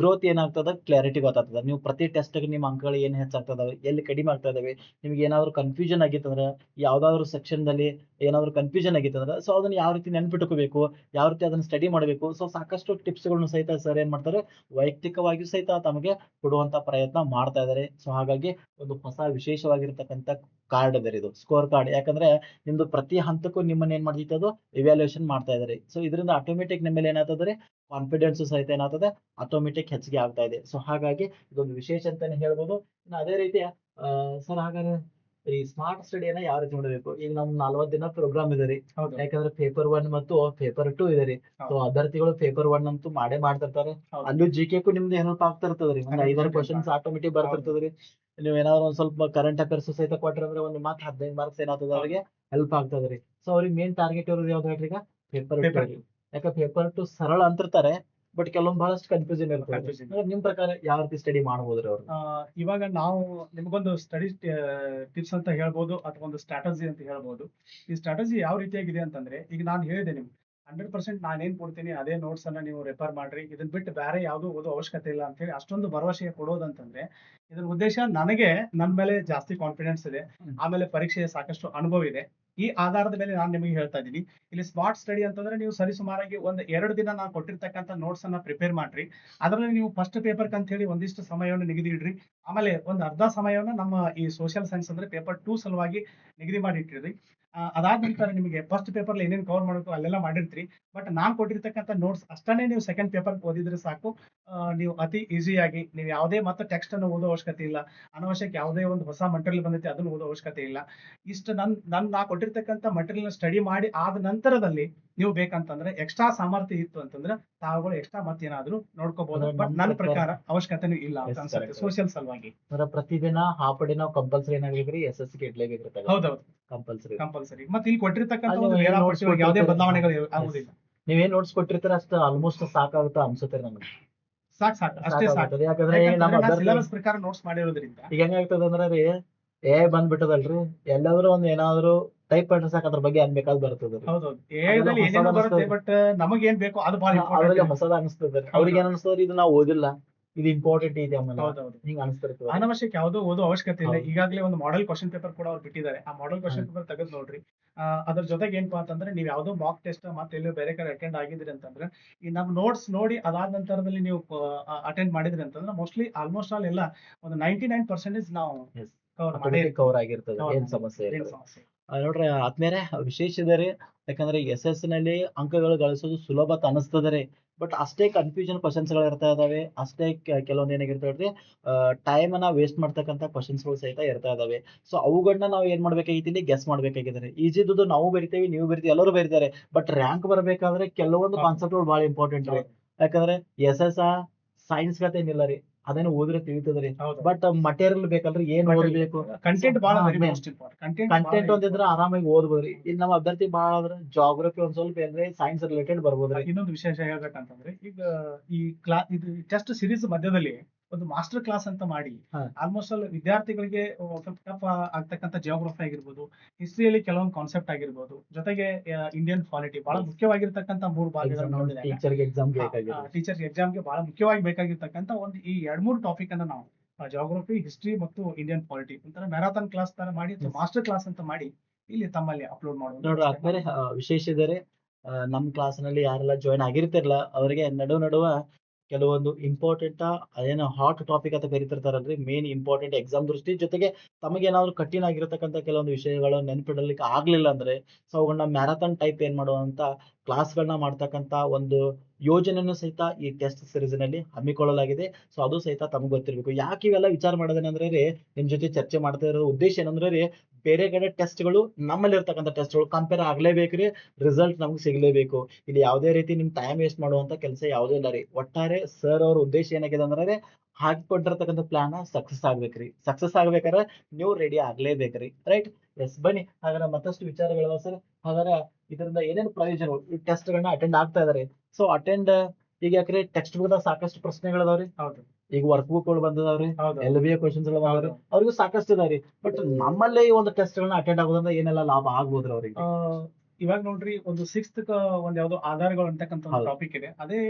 [SPEAKER 1] ಗ್ರೋತ್ ಏನಾಗ್ತದ ಕ್ಲಾರಿಟಿ ಗೊತ್ತಾಗ್ತದ. ನೀವು ಪ್ರತಿ ಟೆಸ್ಟ್ ನಿಮ್ಮ ಅಂಕಗಳು ಏನ್ ಹೆಚ್ಚಾಗ್ತದಾವೆ ಎಲ್ಲಿ ಕಡಿಮೆ ಆಗ್ತಾ ಇದಾವೆ ನಿಮ್ಗೆ ಏನಾದ್ರು ಕನ್ಫ್ಯೂಷನ್ ಆಗಿತ್ತಂದ್ರೆ ಯಾವ್ದಾದ್ರು ಸೆಕ್ಷನ್ ದಲ್ಲಿ ಏನಾದ್ರು ಕನ್ಫ್ಯೂಷನ್ ಆಗಿತ್ತಂದ್ರೆ ಸೊ ಅದನ್ನ ಯಾವ ರೀತಿ ನೆನ್ಪಿಟ್ಕೋಬೇಕು, ಯಾವ ರೀತಿ ಅದನ್ನ ಸ್ಟಡಿ ಮಾಡಬೇಕು. ಸೊ ಸಾಕಷ್ಟು ಟಿಪ್ಸ್ ಗಳನ್ನು ಸಹಿತ ಸರ್ ಏನ್ ಮಾಡ್ತಾರೆ ವೈಯಕ್ತಿಕವಾಗಿಯೂ ಸಹಿತ ತಮಗೆ ಕೊಡುವಂತ ಪ್ರಯತ್ನ ಮಾಡ್ತಾ ಇದಾರೆ. ಸೊ ಹಾಗಾಗಿ ಒಂದು ಹೊಸ ವಿಶೇಷವಾಗಿರ್ತಕ್ಕಂಥ ಕಾರ್ಡ್ ಇದೆ ಇದು ಸ್ಕೋರ್ ಕಾರ್ಡ್. ಯಾಕಂದ್ರೆ ನಿಮ್ದು ಪ್ರತಿ ಹಂತಕ್ಕೂ ನಿಮ್ಮನ್ನ ಏನ್ ಮಾಡ್ತೈತೆ ಅದು ಇವ್ಯಾಲ್ಯೂಯೇಷನ್ ಮಾಡ್ತಾ ಇದಾರೆ. ಸೊ ಇದರಿಂದ ಆಟೋಮೆಟಿಕ್ ನಿಮ್ಮ ಮೇಲೆ ಏನಾಗ್ತದೆ ಕಾನ್ಫಿಡೆನ್ಸ್ ಸಹಿತ ಏನಾಗ್ತದೆ ಆಟೋಮೆಟಿಕ್ ಹೆಚ್ಚಿಗೆ ಆಗ್ತಾ ಇದೆ. ಸೊ ಹಾಗಾಗಿ ಇದೊಂದು ವಿಶೇಷ ಅಂತಾನೆ ಹೇಳ್ಬೋದು. ಅದೇ ರೀತಿ ಸರ್ ಹಾಗಾದ್ರೆ ಈ ಸ್ಮಾರ್ಟ್ ಸ್ಟಡಿಯನ್ನ ಯಾವ ರೀತಿ ಮಾಡಬೇಕು? ಈಗ ನಮ್ 40 ದಿನ ಪ್ರೋಗ್ರಾಮ್ ಇದೆ ರೀ. ಯಾಕಂದ್ರೆ ಪೇಪರ್ 1 ಮತ್ತು ಪೇಪರ್ 2 ಇದೆ ರೀ. ಸೊ ಅಭ್ಯರ್ಥಿಗಳು ಪೇಪರ್ 1 ಅಂತೂ ಮಾಡೇ ಮಾಡ್ತಿರ್ತಾರೆ. ಅಲ್ಲೂ GK ಕು ನಿಮ್ದು ಹೆಲ್ಪ್ ಆಗ್ತಾ ಇರ್ತದ್ರಿ. ಒಂದ್ 5-6 ಕ್ವಶನ್ಸ್ ಆಟೋಮೆಟಿಕ್ ಬರ್ತಿರ್ತದ್ರಿ. ನೀವು ಏನಾದ್ರು ಒಂದ್ ಸ್ವಲ್ಪ ಕರೆಂಟ್ ಅಫೇರ್ಸ್ ಸಹಿತ ಕೊಟ್ರಿ ಅಂದ್ರೆ ಒಂದು ಮಾತ್ರ 15 ಮಾರ್ಕ್ಸ್ ಏನಾಗ್ತದ ಅವ್ರಿಗೆ ಹೆಲ್ಪ್ ಆಗ್ತದ್ರಿ. ಸೊ ಅವ್ರಿಗೆ ಮೇನ್ ಟಾರ್ಗೆಟ್ ಇರೋದು ಯಾವ್ದು ಹೇಳ್ರಿ ಈಗ ಪೇಪರ್ 2 ರೀ. ಯಾಕೆ ಪೇಪರ್ 2 ಸರಳ ಅಂತಿರ್ತಾರೆ ಬಟ್ ಕೆಲವೊಂದು ಬಹಳಷ್ಟು ಕನ್ಫ್ಯೂಷನ್ ಇರ್ತದೆ.
[SPEAKER 2] Confusion.
[SPEAKER 1] ಅಂದ್ರೆ ನಿಮ್ ಪ್ರಕಾರ ಯಾವ ರೀತಿ ಸ್ಟಡಿ ಮಾಡಬಹುದ್ರಿ ಅವ್ರು?
[SPEAKER 2] ಇವಾಗ ನಾವು ನಿಮಗೊಂದು ಸ್ಟಡಿ ಟಿಪ್ಸ್ ಅಂತ ಹೇಳ್ಬೋದು ಅಥವಾ ಒಂದು ಸ್ಟ್ರಾಟಜಿ ಅಂತ ಹೇಳ್ಬೋದು. ಈ ಸ್ಟ್ರಾಟಜಿ ಯಾವ ರೀತಿಯಾಗಿದೆ ಅಂತಂದ್ರೆ, ಈಗ ನಾನು ಹೇಳಿದೆ ನಿಮ್ಗೆ 100% ನಾನೇನ್ ಕೊಡ್ತೀನಿ ಅದೇ ನೋಟ್ಸ್ ಅನ್ನ ನೀವು ರೆಫರ್ ಮಾಡ್ರಿ, ಇದನ್ ಬಿಟ್ಟು ಬೇರೆ ಯಾವ್ದು ಓದೋ ಅವಶ್ಯಕತೆ ಇಲ್ಲ ಅಂತ ಹೇಳಿ ಅಷ್ಟೊಂದು ಭರವಸೆ ಕೊಡೋದಂತಂದ್ರೆ, ಇದ್ರ ಉದ್ದೇಶ ನನಗೆ ನನ್ ಮೇಲೆ ಜಾಸ್ತಿ ಕಾನ್ಫಿಡೆನ್ಸ್ ಇದೆ,
[SPEAKER 1] ಹ್ಮ್.
[SPEAKER 2] ಆಮೇಲೆ ಪರೀಕ್ಷೆಯ ಸಾಕಷ್ಟು ಅನುಭವ ಇದೆ. ಈ ಆಧಾರದ ಮೇಲೆ ನಾನು ನಿಮಗೆ ಹೇಳ್ತಾ ಇದ್ದೀನಿ, ಇಲ್ಲಿ ಸ್ಮಾರ್ಟ್ ಸ್ಟಡಿ ಅಂತಂದ್ರೆ ನೀವು ಸರಿಸುಮಾರಾಗಿ ಒಂದ್ 2 ದಿನ ನಾನು ಕೊಟ್ಟಿರ್ತಕ್ಕಂಥ ನೋಟ್ಸ್ ಅನ್ನ ಪ್ರಿಪೇರ್ ಮಾಡ್ರಿ. ಅದರಲ್ಲಿ ನೀವು ಫಸ್ಟ್ ಪೇಪರ್ ಅಂತ ಹೇಳಿ ಒಂದಿಷ್ಟು ಸಮಯವನ್ನು ನಿಗದಿ ಇಡ್ರಿ. ಆಮೇಲೆ ಒಂದ್ ಅರ್ಧ ಸಮಯವನ್ನ ನಮ್ಮ ಈ ಸೋಷಿಯಲ್ ಸೈನ್ಸ್ ಅಂದ್ರೆ ಪೇಪರ್ 2 ಸಲುವಾಗಿ ನಿಗದಿ ಮಾಡಿ ಇಟ್ಟಿರ್ರಿ. ಅದಾದ ನಂತರ ನಿಮಗೆ ಫಸ್ಟ್ ಪೇಪರ್ ಏನೇನ್ ಕವರ್ ಮಾಡಬೇಕು ಅಲ್ಲೆಲ್ಲ ಮಾಡಿರ್ತೀರಿ. ಬಟ್ ನಾನ್ ಕೊಟ್ಟಿರ್ತಕ್ಕಂಥ ನೋಟ್ಸ್ ಅಷ್ಟನ್ನೇ ನೀವು ಸೆಕೆಂಡ್ ಪೇಪರ್ ಓದಿದ್ರೆ ಸಾಕು. ನೀವು ಅತಿ ಈಸಿಯಾಗಿ ನೀವು ಯಾವುದೇ ಮತ್ತೆ ಟೆಕ್ಸ್ಟ್ ಅನ್ನು ಓದೋ ಅವಶ್ಯಕತೆ ಇಲ್ಲ. ಅನವಶ್ಯಕ ಯಾವುದೇ ಒಂದು ಹೊಸ ಮಟೀರಿಯಲ್ ಬಂದೈತೆ ಅದನ್ನು ಓದೋ ಅವಶ್ಯಕತೆ ಇಲ್ಲ. ಇಷ್ಟು ನಾ ಕೊಟ್ಟಿರ್ತಕ್ಕಂಥ ಮಟೀರಿಯಲ್ ಸ್ಟಡಿ ಮಾಡಿ ಆದ ನಂತರದಲ್ಲಿ ನೀವು ಬೇಕಂತಂದ್ರೆ ಎಕ್ಸ್ಟ್ರಾ ಸಾಮರ್ಥ್ಯ ಇತ್ತು ಅಂತಂದ್ರೆ ತಾವುಗಳು ಎಕ್ಸ್ಟ್ರಾ ಮತ್ತೇನಾದ್ರೂ ನೋಡ್ಕೋಬಹುದು.
[SPEAKER 1] ಅಂದ್ರೆ
[SPEAKER 2] ಬಟ್
[SPEAKER 1] ನಮ್ಮ
[SPEAKER 2] ನನ್ನ
[SPEAKER 1] ಪ್ರಕಾರ
[SPEAKER 2] ಪ್ರಕಾರ ಅವಶ್ಯಕತೆನೂ ಇಲ್ಲ ಅಂತ
[SPEAKER 1] Yes,
[SPEAKER 2] ಅನ್ಸುತ್ತೆ
[SPEAKER 1] correct.
[SPEAKER 2] ಸೋಷಿಯಲ್ ಸಲುವಾಗಿ.
[SPEAKER 1] ಅಂದ್ರೆ ಪ್ರತಿದಿನ ಹಾಫ್ ಡೇ ನಾವು ಕಂಪಲ್ಸರಿ ಏನಾಗ್ಬೇಕ್ರಿ SSC ಇಡ್ಲೇಬೇಕ್ರಿ
[SPEAKER 2] ಹೌದೌದು,
[SPEAKER 1] ಕಂಪಲ್ಸರಿ.
[SPEAKER 2] ಕಂಪಲ್ಸರಿ. ಮತ್ತೆ ಇಲ್ಲಿ ಕೊಟ್ಟಿರ್ತಕ್ಕಂಥ
[SPEAKER 1] ಅಲ್ಲಿ
[SPEAKER 2] ಒಂದು
[SPEAKER 1] ಏನ್
[SPEAKER 2] ವೇಳಾಪಟ್ಟಿ ಒಳಗೆ
[SPEAKER 1] notes
[SPEAKER 2] ಯಾವುದೇ
[SPEAKER 1] ಕೊಟ್ಟಿರ್ತಾರೆ?
[SPEAKER 2] ಬದಲಾವಣೆಗಳು ಆಗುದಿಲ್ಲ.
[SPEAKER 1] ನೀವೇನ್ ನೋಟ್ಸ್ ಕೊಟ್ಟಿರ್ತೀರ ಅಷ್ಟು ಆಲ್ಮೋಸ್ಟ್ ಸಾಕಾಗುತ್ತಾ ಅನ್ಸುತ್ತೆ ನಮ್ಗೆ.
[SPEAKER 2] ಸಾಕು ಅಷ್ಟೇ ಸಾಕು.
[SPEAKER 1] ಸಾಕಾಗ್ತದೆ. ಯಾಕಂದ್ರೆ ನಮ್ಮ
[SPEAKER 2] ಯಾಕಂತಂದ್ರೆ
[SPEAKER 1] ಅಭ್ಯರ್ಥಿ
[SPEAKER 2] ಸಿಲೆಬಸ್ ಪ್ರಕಾರ ನೋಟ್ಸ್ ಮಾಡಿರೋದ್ರಿಂದ.
[SPEAKER 1] ಈಗ ಹೆಂಗಾಗ್ತದ ಅಂದ್ರೆ ರೀ ಬಂದ್ಬಿಟ್ಟದಲ್ರಿ, ಎಲ್ಲಾದ್ರೂ ಒಂದ್ ಏನಾದ್ರು ಟೈಪ್ ಮಾಡಿದ್ರೆ ಸಾಕು ಅದ್ರ ಬಗ್ಗೆ ಅನ್ಬೇಕಾದ್ ಬರ್ತದ.
[SPEAKER 2] ಹೌದೌದು, AI ಏನೇನೋ ಬರುತ್ತೆ, ಬಟ್ ನಮಗೇನ್ ಬೇಕೋ ಅದು ಬಹಳ
[SPEAKER 1] ಅದ್ರಲ್ಲಿ
[SPEAKER 2] ಇಂಪಾರ್ಟೆಂಟ್.
[SPEAKER 1] ಹೊಸದ ಅನಿಸ್ತದ. ಅವ್ರಿಗೆ ಏನ್ ಅನಿಸ್ತದ್ರಿ, ಇದು ನಾವು ಓದಿಲ್ಲ, ಇದು ಇಂಪಾರ್ಟೆಂಟ್ ಇದೆ ಆಮೇಲೆ
[SPEAKER 2] ಹೌದೌದು,
[SPEAKER 1] ಹಿಂಗ ಅನಿಸ್ತಿರ್ತದೆ.
[SPEAKER 2] ಅನವಶ್ಯಕ ಯಾವುದೋ ಓದೋ ಅವಶ್ಯಕತೆ ಇಲ್ಲ.
[SPEAKER 1] ಹೌದು.
[SPEAKER 2] ಈಗಾಗಲೇ ಒಂದು ಮಾಡೆಲ್ ಕ್ವಶನ್ ಪೇಪರ್ ಕೂಡ ಅವ್ರು ಬಿಟ್ಟಿದ್ದಾರೆ. ಆ ಮಾಡೆಲ್ ಕ್ವಶನ್ ಪೇಪರ್ ತೆಗೆದು ನೋಡ್ರಿ. ಅದ್ರ ಜೊತೆಗೆ ಏನಪ್ಪಾ ಅಂತಂದ್ರೆ, ನೀವು ಯಾವ್ದೋ ಮಾಕ್ ಟೆಸ್ಟ್ ಮತ್ತೆ ಎಲ್ಲೋ ಬೇರೆ ಕಡೆ ಅಟೆಂಡ್ ಆಗಿದ್ರಿ ಅಂತಂದ್ರೆ, ಈ ನಮ್ಮ ನೋಟ್ಸ್ ನೋಡಿ ಅದಾದ ನಂತರದಲ್ಲಿ ನೀವು ಅಟೆಂಡ್ ಮಾಡಿದ್ರಿ ಅಂತಂದ್ರೆ ಮೋಸ್ಟ್ಲಿ ಆಲ್ಮೋಸ್ಟ್ ಆಲ್ ಎಲ್ಲ ಒಂದು 99% ನಾವು
[SPEAKER 1] Yes.
[SPEAKER 2] ಕವರ್ ಮಾಡಿ
[SPEAKER 1] ಕವರ್ ಆಗಿರ್ತದೆ,
[SPEAKER 2] cover
[SPEAKER 1] ಏನ್
[SPEAKER 2] ಮಾಡಿ.
[SPEAKER 1] ಸಮಸ್ಯೆ
[SPEAKER 2] ಏನ್
[SPEAKER 1] ಇಲ್ಲ.
[SPEAKER 2] ಸಮಸ್ಯೆ ಇಲ್ಲ.
[SPEAKER 1] ನೋಡ್ರಿ ಆದ್ಮೇಲೆ ವಿಶೇಷ ಇದೆ ರೀ. ಯಾಕಂದ್ರೆ SS ನಲ್ಲಿ ಅಂಕಗಳು ಗಳಿಸೋದು ಸುಲಭ ಅಂತ ಅನಿಸ್ತದೆ ರೀ. ಬಟ್ ಅಷ್ಟೇ ಕನ್ಫ್ಯೂಷನ್ ಕ್ವಶನ್ಸ್ ಗಳು ಇರ್ತಾ ಇದಾವೆ. ಅಷ್ಟೇ ಕೆಲವೊಂದ್ ಏನಾಗಿರ್ತವೆ, ಟೈಮ್ ಅನ್ನ ವೇಸ್ಟ್ ಮಾಡ್ತಕ್ಕಂಥ ಕ್ವಶನ್ಸ್ ಗಳು ಸಹಿತ ಇರ್ತಾ ಇದಾವೆ. ಸೊ ಅವುಗಳನ್ನ ನಾವು ಏನ್ ಮಾಡ್ಬೇಕಾಗಿತ್ತು, ಇಲ್ಲಿ ಗೆಸ್ ಮಾಡ್ಬೇಕಾಗಿದೆ. ಈಜಿದ್ದು ನಾವು ಬರಿತೇವೆ, ನೀವು ಬರಿತೀವಿ, ಎಲ್ಲರೂ ಬರೀತಾರೆ. ಬಟ್ ರ್ಯಾಂಕ್ ಬರ್ಬೇಕಾದ್ರೆ ಕೆಲವೊಂದು
[SPEAKER 2] ಹೌದು.
[SPEAKER 1] ಕಾನ್ಸೆಪ್ಟ್ ಗಳು ಬಹಳ ಇಂಪಾರ್ಟೆಂಟ್ ರೀ.
[SPEAKER 2] ಹೌದು.
[SPEAKER 1] ಯಾಕಂದ್ರೆ SS ಸೈನ್ಸ್ ಗತೆ ಏನಿಲ್ಲ ರೀ, ಅದನ್ನ ಓದಿದ್ರೆ ತಿಳಿತದ್ರಿ.
[SPEAKER 2] ಹೌದು.
[SPEAKER 1] ಬಟ್ ಮಟೀರಿಯಲ್ ಬೇಕಲ್ರಿ, ಏನ್ ಓದ್ಬೇಕು,
[SPEAKER 2] ಕಂಟೆಂಟ್ ಬಹಳ
[SPEAKER 1] ಹಾ,
[SPEAKER 2] very
[SPEAKER 1] main.
[SPEAKER 2] Most important.
[SPEAKER 1] Content ಒಂದಿದ್ರೆ ಆರಾಮಾಗಿ ಓದ್ಬೋದ್ರಿ. ಇಲ್ಲಿ ನಮ್ಮ ಅಭ್ಯರ್ಥಿ ಬಹಳ ಆದ್ರೆ ಜಾಗ್ರಫಿ ಒಂದ್ ಸ್ವಲ್ಪ ಏನ್ರಿ ಸೈನ್ಸ್ ರಿಲೇಟೆಡ್ ಬರ್ಬೋದ್ರಿ.
[SPEAKER 2] ಇನ್ನೊಂದು ವಿಶೇಷ ಹೇಳ್ಬೇಕಂತಂದ್ರೆ, ಈಗ ಈ ಇದು ಟೆಸ್ಟ್ ಸಿರೀಸ್ ಮಧ್ಯದಲ್ಲಿ ಒಂದು ಮಾಸ್ಟರ್ ಕ್ಲಾಸ್ ಅಂತ ಮಾಡಿ
[SPEAKER 1] ಹಾ.
[SPEAKER 2] ಆಲ್ಮೋಸ್ಟ್ ಆಲ್ ವಿದ್ಯಾರ್ಥಿಗಳಿಗೆ ಸ್ವಲ್ಪ ಟಫ್ ಆಗ್ತಕ್ಕಂಥ ಜಿಯೋಗ್ರಫಿ ಆಗಿರ್ಬೋದು, ಹಿಸ್ಟ್ರಿಯಲ್ಲಿ ಕೆಲವೊಂದು ಕಾನ್ಸೆಪ್ಟ್ ಆಗಿರ್ಬೋದು, ಜೊತೆಗೆ ಇಂಡಿಯನ್ ಪಾಲಿಟಿ ಬಹಳ
[SPEAKER 1] Yes.
[SPEAKER 2] ಮುಖ್ಯವಾಗಿರ್ತಕ್ಕಂಥ 3 ಭಾಗಗಳನ್ನು ನೋಡಿದಾಗ
[SPEAKER 1] ಟೀಚರ್ಗೆ ಎಕ್ಸಾಮ್ ಬೇಕಾಗಿದೆ.
[SPEAKER 2] ಟೀಚರ್ಸ್ ಎಕ್ಸಾಮ್ಗೆ ಬಹಳ ಮುಖ್ಯವಾಗಿ ಬೇಕಾಗಿರ್ತಕ್ಕಂಥ ಒಂದು ಈ 2-3 ಟಾಪಿಕ್ ಅನ್ನ ನಾವು ಜಿಯೋಗ್ರಫಿ, ಹಿಸ್ಟ್ರಿ ಮತ್ತು ಇಂಡಿಯನ್ ಪಾಲಿಟಿ ಒಂಥರ ಮ್ಯಾರಥಾನ್ ಕ್ಲಾಸ್ ತರ ಮಾಡಿ ಅಥವಾ
[SPEAKER 1] Yes.
[SPEAKER 2] ಮಾಸ್ಟರ್ ಕ್ಲಾಸ್ ಅಂತ ಮಾಡಿ ಇಲ್ಲಿ ತಮ್ಮಲ್ಲಿ ಅಪ್ಲೋಡ್
[SPEAKER 1] ನೋಡ್ರಿ
[SPEAKER 2] ಮಾಡೋದು.
[SPEAKER 1] ಆದ್ಮೇಲೆ ವಿಶೇಷ ಇದಾರೆ. ನಮ್ ಕ್ಲಾಸ್ ನಲ್ಲಿ ಯಾರೆಲ್ಲ ಜಾಯ್ನ್ ಆಗಿರ್ತಿರಲ್ಲ ಅವರಿಗೆ ನಡುವ ಕೆಲವೊಂದು ಇಂಪಾರ್ಟೆಂಟ್ ಅದೇನೋ ಹಾಟ್ ಟಾಪಿಕ್ ಅಂತ ಕರಿತಿರ್ತಾರಲ್ರಿ, ಮೇನ್ ಇಂಪಾರ್ಟೆಂಟ್ ಎಕ್ಸಾಮ್ ದೃಷ್ಟಿ ಜೊತೆಗೆ ತಮಗೇನಾದ್ರು ಕಠಿಣ ಆಗಿರತಕ್ಕಂಥ ಕೆಲವೊಂದು ವಿಷಯಗಳು ನೆನಪಿಡಲಿಕ್ಕೆ ಆಗ್ಲಿಲ್ಲ ಅಂದ್ರೆ, ಸೊ ಅವುಗಳನ್ನ ಮ್ಯಾರಥಾನ್ ಟೈಪ್ ಏನ್ ಮಾಡುವಂತ ಕ್ಲಾಸ್ಗಳನ್ನ ಮಾಡ್ತಕ್ಕಂಥ ಒಂದು ಯೋಜನೆಯನ್ನು ಸಹಿತ ಈ ಟೆಸ್ಟ್ ಸಿರೀಸ್ ನಲ್ಲಿ ಹಮ್ಮಿಕೊಳ್ಳಲಾಗಿದೆ. ಸೊ ಅದು ಸಹಿತ ತಮಗೆ ಗೊತ್ತಿರ್ಬೇಕು. ಯಾಕೆ ಇವೆಲ್ಲ ವಿಚಾರ ಮಾಡೋದೇನಂದ್ರೆ ರೀ, ನಿಮ್ ಜೊತೆ ಚರ್ಚೆ ಮಾಡ್ತಾ ಇರೋ ಉದ್ದೇಶ ಏನಂದ್ರೆ ರೀ, ಬೇರೆ ಕಡೆ ಟೆಸ್ಟ್ಗಳು ನಮ್ಮಲ್ಲಿ ಇರ್ತಕ್ಕಂಥ ಟೆಸ್ಟ್ಗಳು ಕಂಪೇರ್ ಆಗ್ಲೇಬೇಕ್ರಿ, ರಿಸಲ್ಟ್ ನಮ್ಗೆ ಸಿಗ್ಲೇಬೇಕು. ಇಲ್ಲಿ ಯಾವುದೇ ರೀತಿ ನಿಮ್ ಟೈಮ್ ವೇಸ್ಟ್ ಮಾಡುವಂತ ಕೆಲಸ ಯಾವುದೂ ಇಲ್ಲ ರೀ. ಒಟ್ಟಾರೆ ಸರ್ ಅವ್ರ ಉದ್ದೇಶ ಏನಾಗಿದೆ ಅಂದ್ರೆ, ಹಾಕಿಕೊಂಡಿರ್ತಕ್ಕಂಥ ಪ್ಲಾನ್ ಸಕ್ಸಸ್ ಆಗ್ಬೇಕ್ರಿ. ಸಕ್ಸಸ್ ಆಗ್ಬೇಕಾದ್ರೆ ನೀವು ರೆಡಿ ಆಗ್ಲೇಬೇಕ್ರಿ. ರೈಟ್? ಎಸ್, ಬನ್ನಿ ಹಾಗಾದ್ರೆ ಮತ್ತಷ್ಟು ವಿಚಾರಗಳು ಸರ್. ಹಾಗಾದ್ರೆ ಇದರಿಂದ ಏನೇನು ಪ್ರಯೋಜನಗಳು, ಈ ಟೆಸ್ಟ್ ಗಳನ್ನ ಅಟೆಂಡ್ ಆಗ್ತಾ ಇದಾರೆ. ಸೊ ಅಟೆಂಡ್ ಈಗ ಯಾಕ್ರೆ ಟೆಕ್ಸ್ಟ್ ಬುಕ್ ದಾಗ ಸಾಕಷ್ಟು ಪ್ರಶ್ನೆಗಳದಾವ್ರಿ.
[SPEAKER 2] ಹೌದು,
[SPEAKER 1] ಈಗ ವರ್ಕ್ ಬುಕ್ ಗಳು ಬಂದದಾವ್ರಿ,
[SPEAKER 2] ಹೌದು.
[SPEAKER 1] LBA ಕ್ವಶನ್ಸ್ ಎಲ್ಲ ಬಂದವ್ರಿ.
[SPEAKER 2] ಹೌದು.
[SPEAKER 1] ಅವ್ರಿಗೂ ಸಾಕಷ್ಟು ಇದಾವ್ರಿ. ಬಟ್ ನಮ್ಮಲ್ಲೇ ಈ ಒಂದು ಟೆಸ್ಟ್ ಗಳನ್ನ ಅಟೆಂಡ್ ಆಗೋದ್ರಿಂದ ಏನೆಲ್ಲ ಲಾಭ ಆಗ್ಬೋದ್ರಿ ಅವ್ರಿಗೆ?
[SPEAKER 2] ಇವಾಗ ನೋಡ್ರಿ, ಒಂದು 6th ಒಂದ್ ಯಾವ್ದೋ ಆಧಾರಗಳು ಅಂತಕ್ಕಂಥ ಒಂದು
[SPEAKER 1] ಹೌದು.
[SPEAKER 2] ಟಾಪಿಕ್ ಇದೆ. ಅದೇ